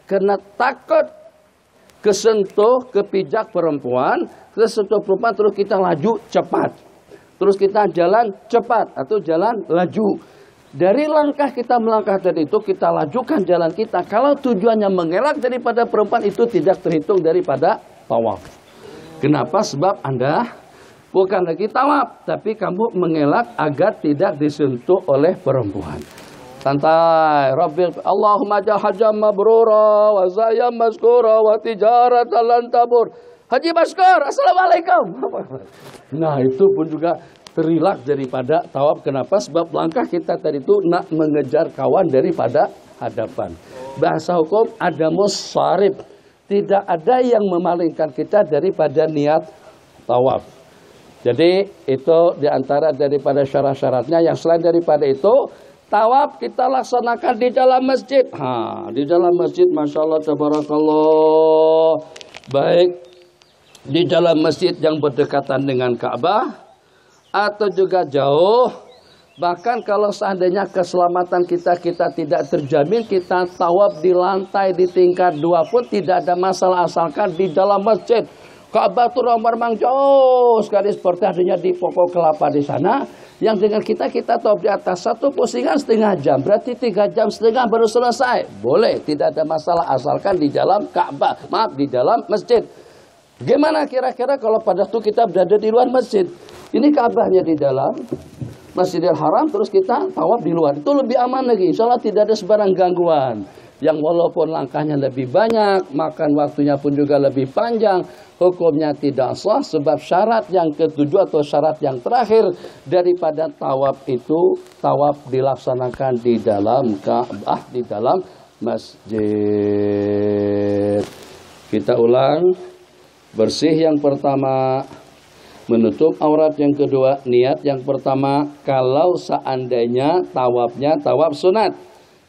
karena takut kesentuh, kepijak perempuan, kesentuh perempuan, terus kita laju cepat. Terus kita jalan cepat atau jalan laju. Dari langkah kita melangkah tadi itu, kita lajukan jalan kita. Kalau tujuannya mengelak daripada perempuan, itu tidak terhitung daripada tawaf. Kenapa? Sebab Anda bukan lagi tawaf, tapi kamu mengelak agar tidak disentuh oleh perempuan. Santai. Allahumma jahajam mabrura wa zayam maskura wa tijaratan lan tabur. Haji Baskor, assalamualaikum. Nah, itu pun juga terilak daripada tawaf. Kenapa? Sebab langkah kita tadi itu nak mengejar kawan daripada hadapan. Bahasa hukum ada musarif, tidak ada yang memalingkan kita daripada niat tawaf. Jadi itu diantara daripada syarat-syaratnya. Yang selain daripada itu, tawaf kita laksanakan di dalam masjid. Di dalam masjid, Masya Allah, tabarakallah. Baik di dalam masjid yang berdekatan dengan Ka'bah atau juga jauh. Bahkan kalau seandainya keselamatan kita tidak terjamin, kita tawaf di lantai di tingkat 2 pun tidak ada masalah, asalkan di dalam masjid. Ka'bah itu memang jauh sekali, seperti adanya di pokok kelapa di sana. Yang dengan kita tawaf di atas 1 pusingan setengah jam, berarti 3 jam setengah baru selesai. Boleh, tidak ada masalah, asalkan di dalam Ka'bah, di dalam masjid. Gimana kira-kira kalau pada waktu kita berada di luar masjid? Ini Ka'bahnya di dalam Masjidil Haram, terus kita tawaf di luar. Itu lebih aman lagi, insya Allah tidak ada sebarang gangguan. Yang walaupun langkahnya lebih banyak, makan waktunya pun juga lebih panjang, hukumnya tidak sah, sebab syarat yang ketujuh atau syarat yang terakhir daripada tawaf itu, tawaf dilaksanakan di dalam Ka'bah, di dalam masjid. Kita ulang. Bersih yang pertama, menutup aurat yang kedua, niat yang pertama. Kalau seandainya tawafnya tawaf sunat,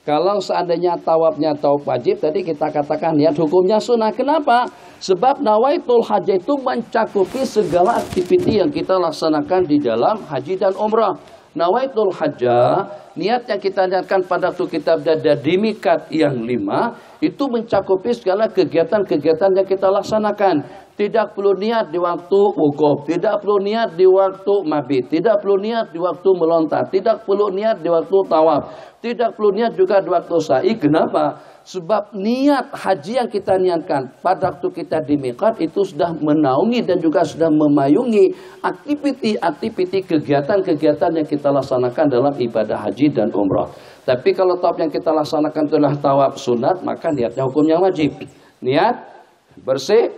kalau seandainya tawafnya tawaf wajib, tadi kita katakan niat hukumnya sunat. Kenapa? Sebab nawaitul haji itu mencakupi segala aktiviti yang kita laksanakan di dalam haji dan umrah. Nawaitul hajjah, niat yang kita niatkan pada waktu kita berada di miqat yang 5, itu mencakupi segala kegiatan-kegiatan yang kita laksanakan. Tidak perlu niat di waktu wukuf, tidak perlu niat di waktu mabit, tidak perlu niat di waktu melontar, tidak perlu niat di waktu tawaf, tidak perlu niat juga di waktu sa'i. Kenapa? Sebab niat haji yang kita niatkan pada waktu kita di miqat itu sudah menaungi dan juga sudah memayungi aktiviti kegiatan-kegiatan yang kita laksanakan dalam ibadah haji dan umrah. Tapi kalau tawaf yang kita laksanakan adalah tawaf sunat, maka niatnya hukumnya wajib. Niat bersih.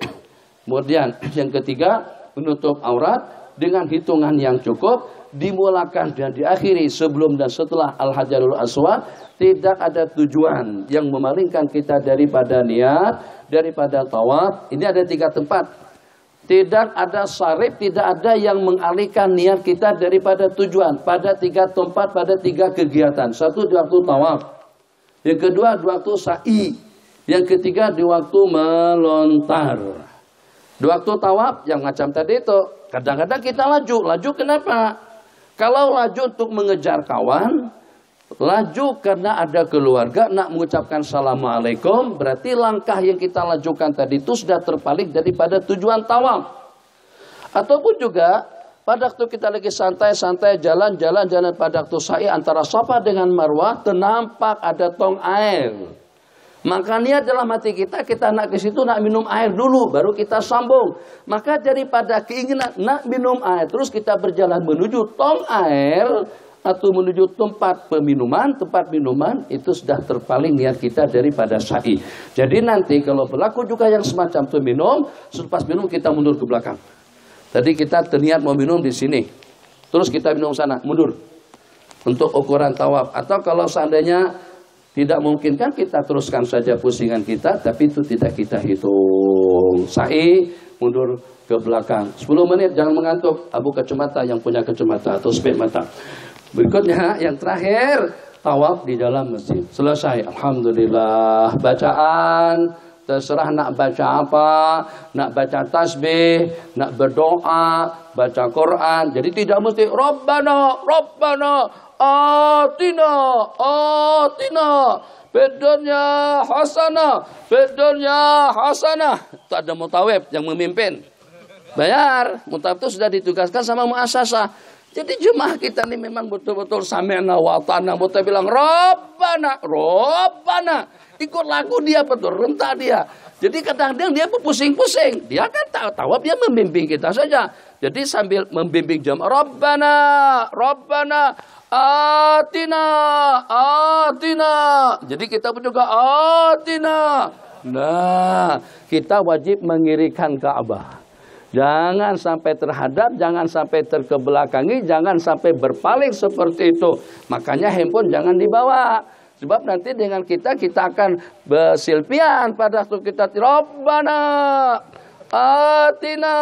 Kemudian yang ketiga, menutup aurat dengan hitungan yang cukup, dimulakan dan diakhiri sebelum dan setelah Al-Hajarul Aswad. Tidak ada tujuan yang memalingkan kita daripada niat, daripada tawaf. Ini ada 3 tempat. Tidak ada sarif, tidak ada yang mengalihkan niat kita daripada tujuan. Pada 3 tempat, pada 3 kegiatan. 1 di waktu tawaf, yang kedua di waktu sa'i, yang ketiga di waktu melontar. Di waktu tawaf yang macam tadi itu, kadang-kadang kita laju kenapa? Kalau laju untuk mengejar kawan, laju karena ada keluarga nak mengucapkan assalamualaikum, berarti langkah yang kita lajukan tadi itu sudah terpaling daripada tujuan tawaf. Ataupun juga pada waktu kita lagi santai-santai jalan pada waktu sa'i antara Safa dengan Marwah, ternampak ada tong air. Maka niat dalam hati kita nak ke situ nak minum air dulu, baru kita sambung. Maka daripada keinginan nak minum air, terus kita berjalan menuju tong air atau menuju tempat minuman, itu sudah terpaling niat kita daripada sa'i. Jadi nanti kalau berlaku juga yang semacam itu minum, selepas minum kita mundur ke belakang. Tadi kita terniat mau minum di sini, terus kita minum sana, mundur untuk ukuran tawaf. Atau kalau seandainya tidak mungkin kan kita teruskan saja pusingan kita, tapi itu tidak kita hitung. Sa'i mundur ke belakang 10 menit, jangan mengantuk. Abu kacamata yang punya kacamata atau spek mata. Berikutnya yang terakhir, tawaf di dalam masjid. Selesai, alhamdulillah. Bacaan terserah nak baca apa, nak baca tasbih, nak berdoa, baca Quran. Jadi tidak mesti Rabbana atina Bedonnya hasanah. Itu ada mutawib yang memimpin. Bayar. Mutawib itu sudah ditugaskan sama muasasah. Jadi jemaah kita ini memang betul-betul sami'na wa ata'na. Mutawib bilang Rabbana. Ikut lagu dia betul, rentak dia. Jadi kadang-kadang dia pusing-pusing. Dia kan tahu dia membimbing kita saja. Jadi sambil membimbing jemaah, Rabbana atina. Jadi kita pun juga atina. Nah, kita wajib mengirikan Ka'bah. Jangan sampai terhadap, jangan sampai terkebelakangi, jangan sampai berpaling seperti itu. Makanya handphone jangan dibawa. Sebab nanti dengan kita akan bersilpian pada waktu kita Rabbana atina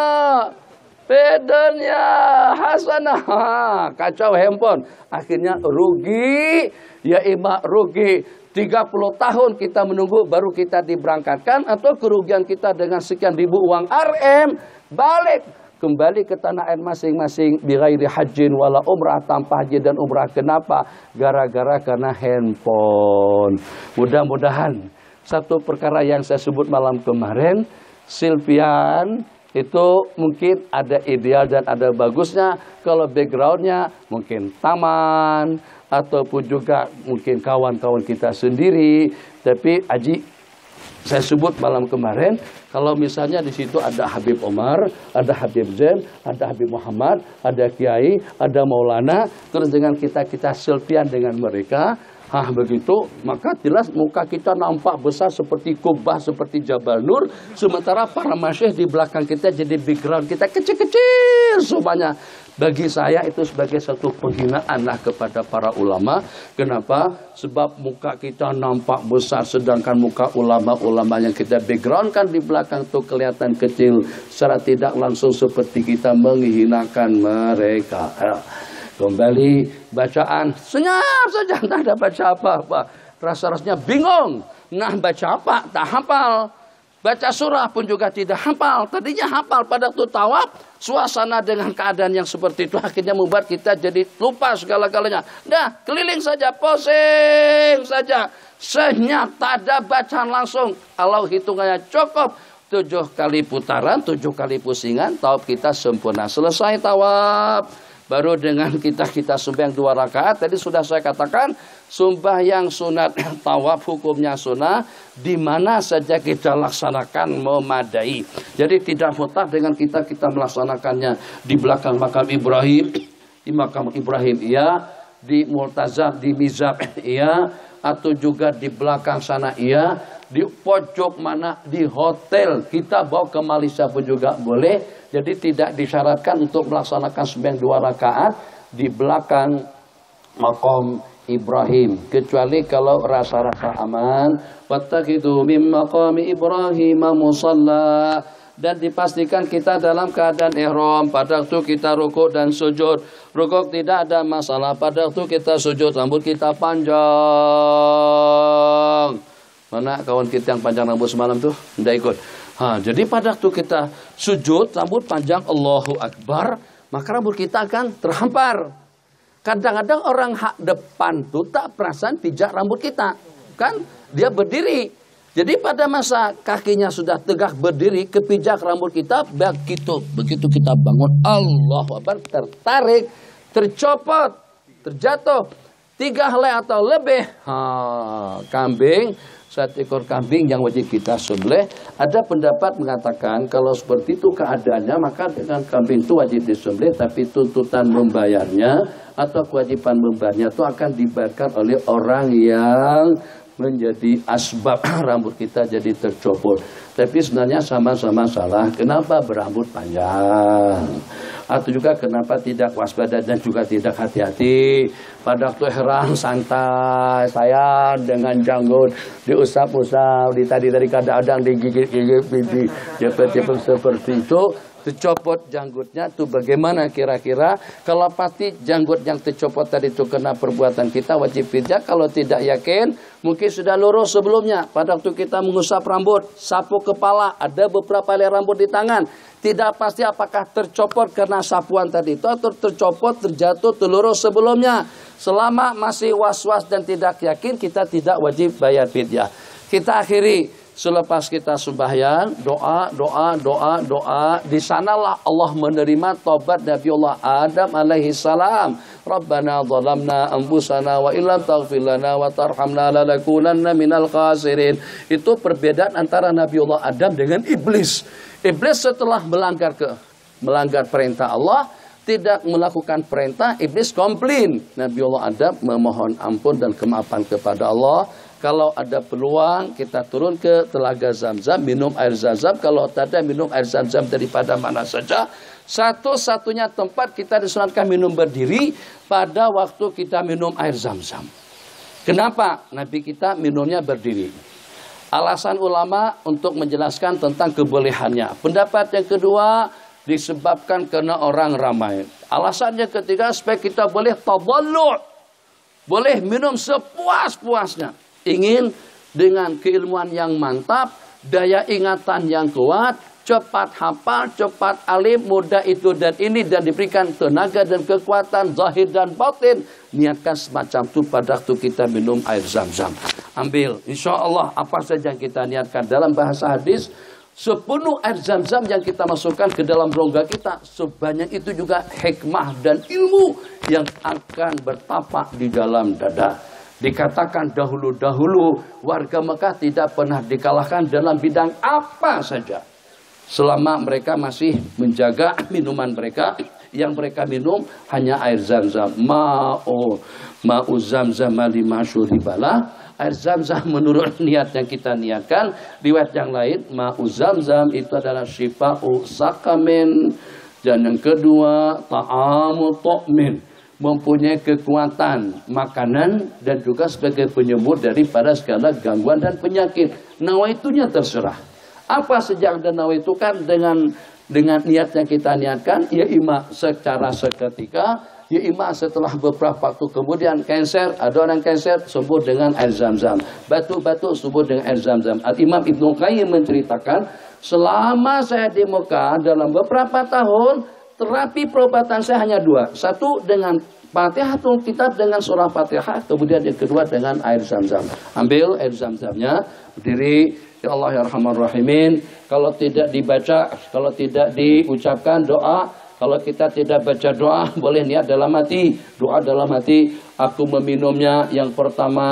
pedannya hasanah. Kacau handphone. Akhirnya rugi. Ya imak rugi. 30 tahun kita menunggu baru kita diberangkatkan. Atau kerugian kita dengan sekian ribu uang RM. Balik. Kembali ke tanah air masing-masing. Bighairi hajjin wala umrah. Tanpa haji dan umrah. Kenapa? Gara-gara karena handphone. Mudah-mudahan. Satu perkara yang saya sebut malam kemarin. Silpian itu mungkin ada ideal dan ada bagusnya. Kalau backgroundnya mungkin taman. Ataupun juga mungkin kawan-kawan kita sendiri. Tapi Aji, saya sebut malam kemarin, kalau misalnya di situ ada Habib Omar, ada Habib Zain, ada Habib Muhammad, ada Kiai, ada Maulana, terus dengan kita selfian dengan mereka, begitu, maka jelas muka kita nampak besar seperti Kubah, seperti Jabal Nur, sementara para masyayikh di belakang kita jadi background kita kecil-kecil semuanya. Bagi saya itu sebagai satu penghinaan lah kepada para ulama. Kenapa? Sebab muka kita nampak besar sedangkan muka ulama-ulama yang kita backgroundkan di belakang itu kelihatan kecil. Secara tidak langsung seperti kita menghinakan mereka. Kembali bacaan senyap saja, tak ada baca apa-apa. Rasa-rasanya bingung. Nah baca apa? Tak hafal. Baca surah pun juga tidak hafal. Tadinya hafal pada waktu tawaf. Suasana dengan keadaan yang seperti itu akhirnya membuat kita jadi lupa segala-galanya. Dah, keliling saja, posing saja. Senyap, tak ada bacaan langsung. Kalau hitungannya cukup 7 kali putaran, 7 kali pusingan, tawaf kita sempurna. Selesai tawaf. Baru dengan kita sembahyang 2 rakaat. Tadi sudah saya katakan, sembahyang sunat tawaf hukumnya sunnah. Di mana saja kita laksanakan memadai. Jadi tidak mutlak dengan kita melaksanakannya di belakang makam Ibrahim. Di makam Ibrahim iya. Di Multazam, di Mizab iya. Atau juga di belakang sana iya. Di pojok mana, di hotel. Kita bawa ke Malaysia pun juga boleh. Jadi tidak disyaratkan untuk melaksanakan sembahyang 2 rakaat di belakang makam Ibrahim. Kecuali kalau rasa-rasa aman. Wattakhidhu min maqami Ibrahim musalla. Dan dipastikan kita dalam keadaan ihram. Pada waktu kita rukuk dan sujud. Rukuk tidak ada masalah. Pada waktu kita sujud rambut kita panjang. Mana kawan kita yang panjang rambut semalam tuh? Tidak ikut. Jadi pada waktu kita sujud, rambut panjang, Allahu Akbar, maka rambut kita akan terhampar. Kadang-kadang orang hak depan tuh tak perasaan pijak rambut kita. Kan dia berdiri. Jadi pada masa kakinya sudah tegak berdiri, kepijak rambut kita, begitu kita bangun, Allahu Akbar, tertarik, tercopot, terjatuh. 3 helai atau lebih. Kambing. 1 ekor kambing yang wajib kita sembelih. Ada pendapat mengatakan kalau seperti itu keadaannya maka dengan kambing itu wajib disembelih, tapi tuntutan membayarnya atau kewajiban membayarnya itu akan dibayarkan oleh orang yang menjadi asbab rambut kita jadi tercopot. Tapi sebenarnya sama-sama salah. Kenapa berambut panjang? Atau juga kenapa tidak waspada dan juga tidak hati-hati. Pada waktu ihram santai, saya dengan janggut diusap-usap, ditadi-tadi kadang-kadang digigit-gigit pipi, cepet-cepet seperti itu. Tercopot janggutnya itu bagaimana kira-kira? Kalau pasti janggut yang tercopot tadi itu kena perbuatan kita wajib fidyah. Kalau tidak yakin mungkin sudah lurus sebelumnya. Pada waktu kita mengusap rambut, sapu kepala, ada beberapa helai rambut di tangan. Tidak pasti apakah tercopot karena sapuan tadi itu atau tercopot, terjatuh, terlurus sebelumnya. Selama masih was-was dan tidak yakin, kita tidak wajib bayar fidyah. Kita akhiri. Selepas kita sembahyang, doa. Di sanalah Allah menerima taubat Nabiullah Adam alaihi salam. Rabbana zalamna anfusana wa illam taghfir lana wa tarhamna lanakunanna minal khasirin. Itu perbedaan antara Nabiullah Adam dengan iblis. Iblis setelah melanggar perintah Allah, tidak melakukan perintah, iblis komplain. Nabiullah Adam memohon ampun dan kemaafan kepada Allah. Kalau ada peluang kita turun ke telaga Zam-Zam, minum air Zam-Zam. Kalau tidak minum air Zam-Zam daripada mana saja. Satu-satunya tempat kita disunatkan minum berdiri pada waktu kita minum air Zam-Zam. Kenapa Nabi kita minumnya berdiri? Alasan ulama untuk menjelaskan tentang kebolehannya. Pendapat yang kedua disebabkan karena orang ramai. Alasannya ketiga supaya kita boleh tadallu', boleh minum sepuas-puasnya. Ingin dengan keilmuan yang mantap, daya ingatan yang kuat, cepat hafal, cepat alim, mudah itu dan ini, dan diberikan tenaga dan kekuatan zahir dan batin. Niatkan semacam itu pada waktu kita minum air zam-zam. Ambil, insya Allah apa saja yang kita niatkan dalam bahasa hadis, sepenuh air zam-zam yang kita masukkan ke dalam rongga kita, sebanyak itu juga hikmah dan ilmu yang akan bertapak di dalam dada. Dikatakan dahulu-dahulu warga Mekah tidak pernah dikalahkan dalam bidang apa saja, selama mereka masih menjaga minuman mereka. Yang mereka minum hanya air zam-zam. Ma'u zam-zam lima syuribalah. Air zam-zam menurut niat yang kita niatkan. Riwayat yang lain, ma'u zam-zam itu adalah syifa'u sakamin. Dan yang kedua, ta'amu to'min, mempunyai kekuatan makanan dan juga sebagai penyembuh daripada segala gangguan dan penyakit. Nawaitunya terserah. Apa sejak dan nawaitu kan dengan niat yang kita niatkan, ya ima secara seketika, ya ima setelah beberapa waktu kemudian. Kanker, ada orang kanker sembuh dengan air zam-zam, batu-batu sembuh dengan air zam-zam. Al-Imam Ibnu Qayyim menceritakan, selama saya di Mekah dalam beberapa tahun, terapi perobatan saya hanya dua. Satu dengan Fatihatul Kitab dengan surah Fatihah, kemudian yang kedua dengan air zam-zam. Ambil air zam-zamnya, berdiri. Ya Allah ya Rahman Rahimin. Kalau tidak dibaca, kalau tidak diucapkan doa, kalau kita tidak baca doa, boleh niat dalam hati. Doa dalam hati, aku meminumnya yang pertama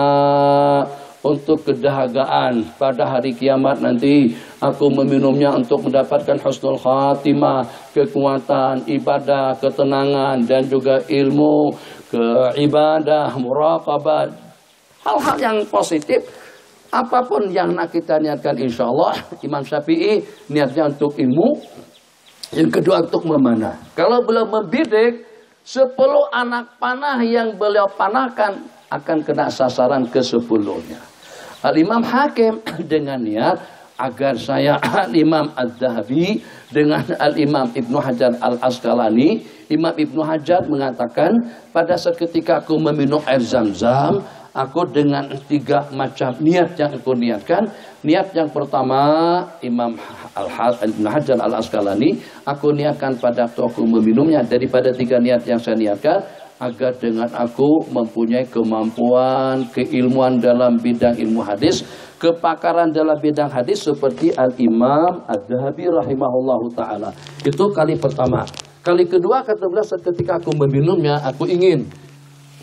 untuk kedahagaan pada hari kiamat nanti. Aku meminumnya untuk mendapatkan husnul khatimah, kekuatan, ibadah, ketenangan, dan juga ilmu, keibadah, muraqabah. Hal-hal yang positif. Apapun yang nak kita niatkan, insya Allah Imam Syafi'i niatnya untuk ilmu, yang kedua untuk memanah. Kalau belum membidik, 10 anak panah yang beliau panahkan akan kena sasaran ke-10-nya. Al-Imam Hakim dengan niat agar saya Al-Imam Az-Zahabi dengan Al-Imam Ibnu Hajar Al-Asqalani. Imam Ibnu Hajar mengatakan, pada seketika aku meminum air zam-zam, aku dengan 3 macam niat yang aku niatkan. Niat yang pertama, Imam Ibnu Hajar Al-Asqalani, aku niatkan pada waktu aku meminumnya daripada 3 niat yang saya niatkan, agar dengan aku mempunyai kemampuan, keilmuan dalam bidang ilmu hadis, kepakaran dalam bidang hadis seperti Al-Imam Az-Zahabi rahimahullahu ta'ala. Itu kali pertama. Kali kedua, kata beliau, seketika aku meminumnya, aku ingin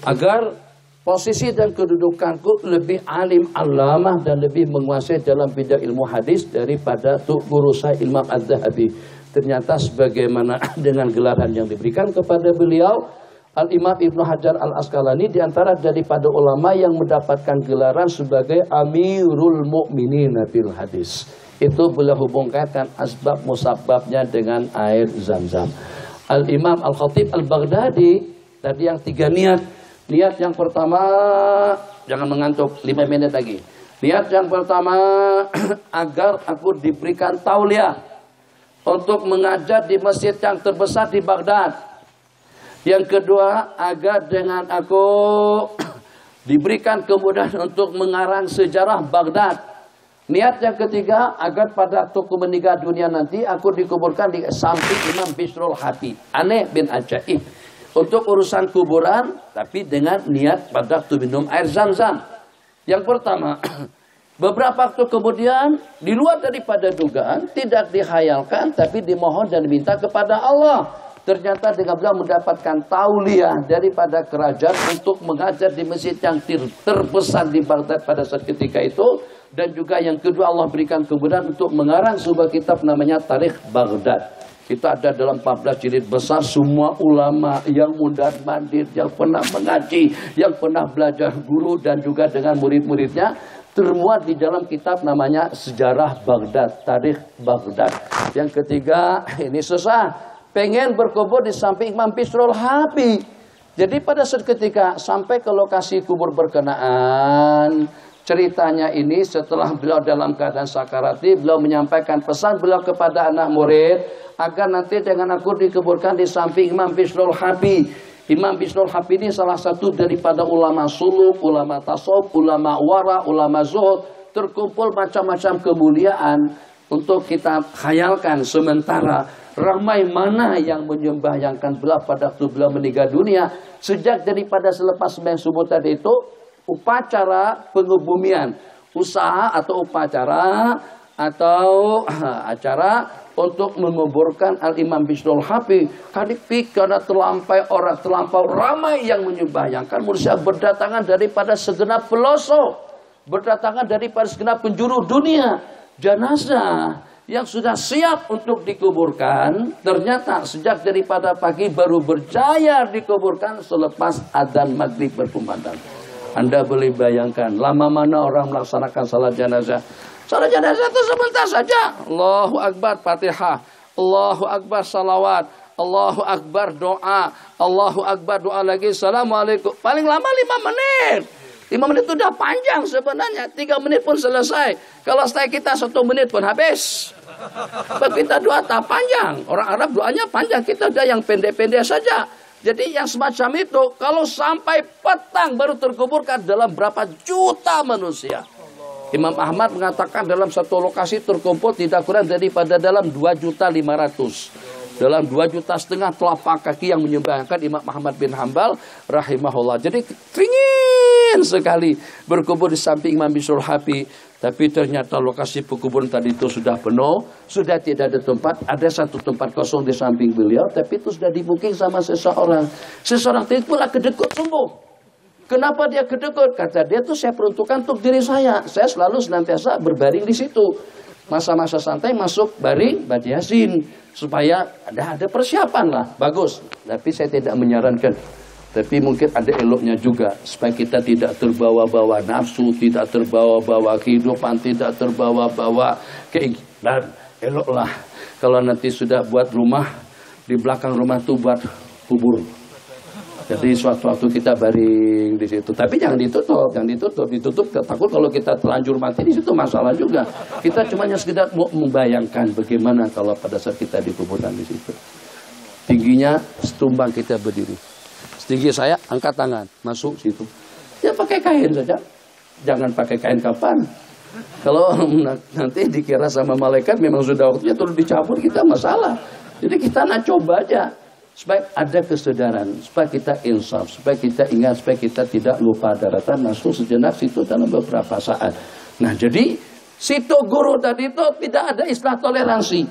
agar posisi dan kedudukanku lebih alim alamah dan lebih menguasai dalam bidang ilmu hadis daripada guru saya Imam Az-Zahabi. Ternyata sebagaimana dengan gelaran yang diberikan kepada beliau, Al-Imam Ibnu Hajar Al-Asqalani diantara daripada ulama yang mendapatkan gelaran sebagai Amirul Mukminin fil hadis. Itu beliau hubungkan asbab musababnya dengan air zam-zam. Al-Imam Al-Khatib Al-Baghdadi tadi yang 3 niat. Niat yang pertama, jangan mengantuk, 5 menit lagi. Niat yang pertama, agar aku diberikan tauliah untuk mengajar di masjid yang terbesar di Baghdad. Yang kedua, agar dengan aku diberikan kemudahan untuk mengarang sejarah Baghdad. Niat yang ketiga, agar pada waktu aku meninggal dunia nanti, aku dikuburkan di samping Imam Bishrul Hati, aneh bin ajaib. Untuk urusan kuburan, tapi dengan niat pada waktu minum air zam-zam. Yang pertama, beberapa waktu kemudian, di luar daripada dugaan, tidak dihayalkan, tapi dimohon dan diminta kepada Allah. Ternyata dengan beliau mendapatkan tauliah daripada kerajaan untuk mengajar di masjid yang terbesar di Baghdad pada saat ketika itu. Dan juga yang kedua, Allah berikan kemudahan untuk mengarang sebuah kitab namanya Tarikh Baghdad. Kita ada dalam 14 jilid besar, semua ulama yang mundar-mandir, yang pernah mengaji, yang pernah belajar guru dan juga dengan murid-muridnya, termuat di dalam kitab namanya Sejarah Baghdad, Tarikh Baghdad. Yang ketiga, ini susah, pengen berkubur di samping Imam Bishrul Hati. Jadi pada saat ketika sampai ke lokasi kubur berkenaan, ceritanya ini setelah beliau dalam keadaan sakarati, beliau menyampaikan pesan beliau kepada anak murid agar nanti dengan aku dikuburkan di samping Imam Bishrul Habib. Imam Bishrul Habib ini salah satu daripada ulama suluk, ulama tasawuf, ulama wara, ulama zuhud, terkumpul macam-macam kemuliaan. Untuk kita khayalkan sementara ramai mana yang menyembahyangkan beliau pada waktu beliau meninggal dunia. Sejak daripada selepas sembahyang subuh tadi itu, upacara pengebumian, usaha atau upacara atau acara untuk menguburkan Al-Imam Bishrul Habib. Karena terlampau ramai yang menyembahyangkan, manusia berdatangan daripada segenap pelosok, berdatangan daripada segenap penjuru dunia. Jenazah yang sudah siap untuk dikuburkan, ternyata sejak daripada pagi baru berjaya dikuburkan selepas adzan maghrib berkumandang. Anda boleh bayangkan lama mana orang melaksanakan salat jenazah. Salat jenazah itu sebentar saja. Allahu Akbar Fatihah, Allahu Akbar salawat, Allahu Akbar doa, Allahu Akbar doa lagi, Assalamualaikum. Paling lama 5 menit. 5 menit itu udah panjang sebenarnya. 3 menit pun selesai. Kalau stay kita 1 menit pun habis. Sebab kita doa tak panjang. Orang Arab doanya panjang. Kita udah yang pendek-pendek saja. Jadi yang semacam itu, kalau sampai petang baru terkuburkan dalam berapa juta manusia. Imam Ahmad mengatakan dalam satu lokasi terkumpul tidak kurang daripada dalam 2.500.000. Dalam 2,5 juta telapak kaki yang menyembahyangkan Imam Ahmad bin Hambal rahimahullah. Jadi ingin sekali berkubur di samping Imam Bishrul Habib. Tapi ternyata lokasi pekuburan tadi itu sudah penuh, sudah tidak ada tempat. Ada satu tempat kosong di samping beliau, tapi itu sudah di-booking sama seseorang. Seseorang itu pula kedekut sungguh. Kenapa dia kedekut? Kata dia tuh saya peruntukkan untuk diri saya. Saya selalu senantiasa berbaring di situ. Masa-masa santai masuk baring baca Yasin supaya ada persiapan lah, bagus. Tapi saya tidak menyarankan. Tapi mungkin ada eloknya juga supaya kita tidak terbawa-bawa nafsu, tidak terbawa-bawa kehidupan, tidak terbawa-bawa keinginan. Eloklah kalau nanti sudah buat rumah, di belakang rumah tuh buat kubur. Jadi suatu-suatu kita baring di situ. Tapi jangan ditutup, ditutup takut kalau kita terlanjur mati di situ masalah juga. Kita cuma sekedar mau membayangkan bagaimana kalau pada saat kita dikuburkan di situ. Tingginya setumbang kita berdiri. Setinggi saya angkat tangan, masuk situ. Ya pakai kain saja. Jangan pakai kain kapan. Kalau nanti dikira sama malaikat memang sudah waktunya terus dicabut, kita masalah. Jadi kita nak coba aja. Supaya ada kesadaran, supaya kita insaf, supaya kita ingat, supaya kita tidak lupa daratan, masuk sejenak situ dalam beberapa saat. Nah jadi situ guru tadi itu tidak ada istilah toleransi.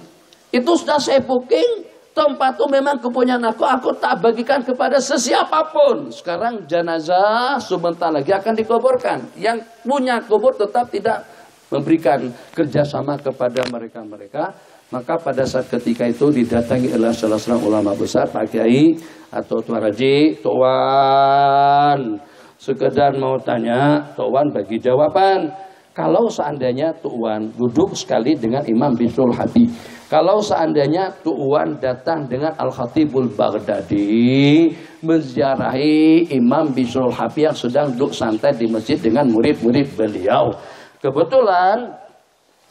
Itu sudah saya booking, tempat itu memang kepunyaan aku tak bagikan kepada sesiapapun. Sekarang jenazah sebentar lagi akan dikuburkan. Yang punya kubur tetap tidak memberikan kerjasama kepada mereka-mereka. Maka pada saat ketika itu didatangi oleh salah seorang ulama besar, Pak Kiai atau Tuan Haji, Tuan, sekedar mau tanya, Tuan bagi jawaban. Kalau seandainya Tuan duduk sekali dengan Imam Bishrul Habib, kalau seandainya Tuan datang dengan Al-Khatibul Baghdadi menziarahi Imam Bishrul Habib yang sedang duduk santai di masjid dengan murid-murid beliau, kebetulan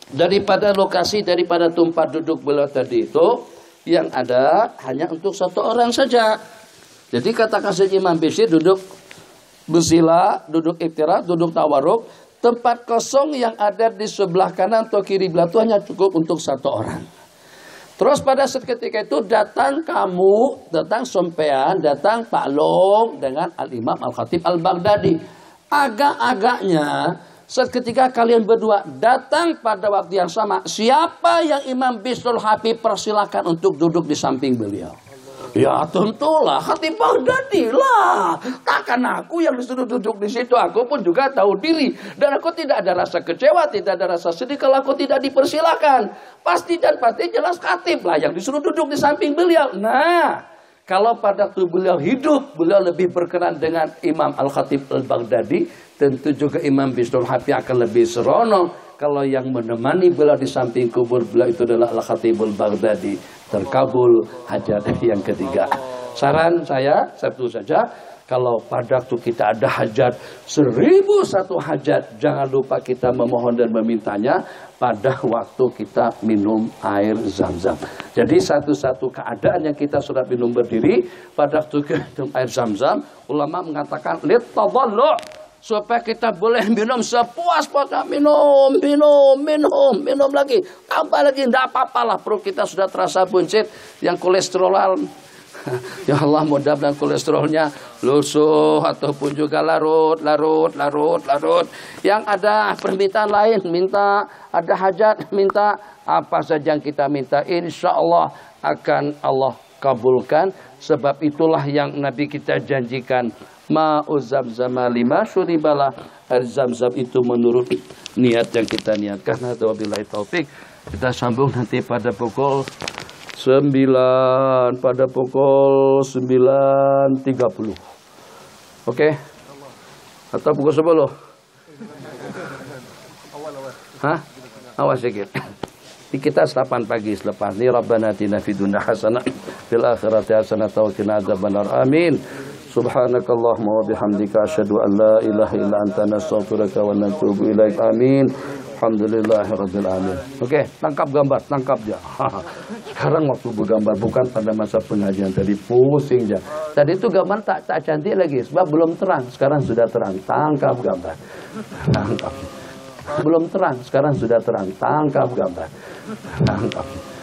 daripada tempat duduk beliau tadi itu yang ada hanya untuk satu orang saja. Jadi katakan saja Imam Bishr duduk bersila, duduk iftirash, duduk tawarruk, tempat kosong yang ada di sebelah kanan atau kiri belah itu hanya cukup untuk satu orang. Terus pada saat ketika itu datang kamu, datang sampean, datang Pak Long dengan Al-Imam Al-Khatib Al-Baghdadi. Agak-agaknya saat ketika kalian berdua datang pada waktu yang sama, siapa yang Imam Bishrul Habib persilakan untuk duduk di samping beliau? Ya tentulah Khatib Baghdadi lah. Takkan aku yang disuruh duduk di situ. Aku pun juga tahu diri. Dan aku tidak ada rasa kecewa, tidak ada rasa sedih kalau aku tidak dipersilakan. Pasti dan pasti jelas Khatib lah yang disuruh duduk di samping beliau. Nah, kalau pada waktu beliau hidup, beliau lebih berkenan dengan Imam Al-Khatib Al-Baghdadi. Tentu juga Imam Bishrul Habib akan lebih seronok kalau yang menemani beliau di samping kubur beliau itu adalah Al-Khatibul Baghdadi. Terkabul hajat yang ketiga. Saran saya satu saja, kalau pada waktu kita ada hajat 1001 hajat, jangan lupa kita memohon dan memintanya pada waktu kita minum air zam-zam. Jadi satu-satu keadaan yang kita sudah minum berdiri, pada waktu kita minum air zam-zam, ulama mengatakan litadhallu, supaya kita boleh minum sepuas-puasnya, minum lagi, tambah lagi, tidak apa-apalah, perut kita sudah terasa buncit, yang kolesterol. Ya Allah, mudah-mudahan kolesterolnya lusuh ataupun juga larut. Yang ada permintaan lain, minta, ada hajat, minta apa saja yang kita minta, insya Allah akan Allah kabulkan. Sebab itulah yang Nabi kita janjikan, ma'u zamzama lima syuribalah, air zam-zam itu menurut niat yang kita niatkan. Wabillahi taufik. Kita sambung nanti pada pukul 9, pada pukul 9.30. Oke? Atau pukul 10? Hah? Awas sedikit. Kita 8 pagi selepas ini. Rabbana atina fid dunya hasanah fil akhirati hasanah wa qina adzabannar. Amin. Subhanakallahumma wa bihamdika asyhadu an la ilaha illa anta nastaghfiruka wa natubu ilaik. Amin. Alhamdulillahirabbil alamin. Oke, tangkap gambar, tangkap ya. Sekarang waktu bergambar, bukan pada masa pengajian tadi, pusing ya. Tadi itu gambar tak cantik lagi sebab belum terang, sekarang sudah terang. Tangkap gambar. Tangkap. Belum terang, sekarang sudah terang. Tangkap gambar. Tangkap.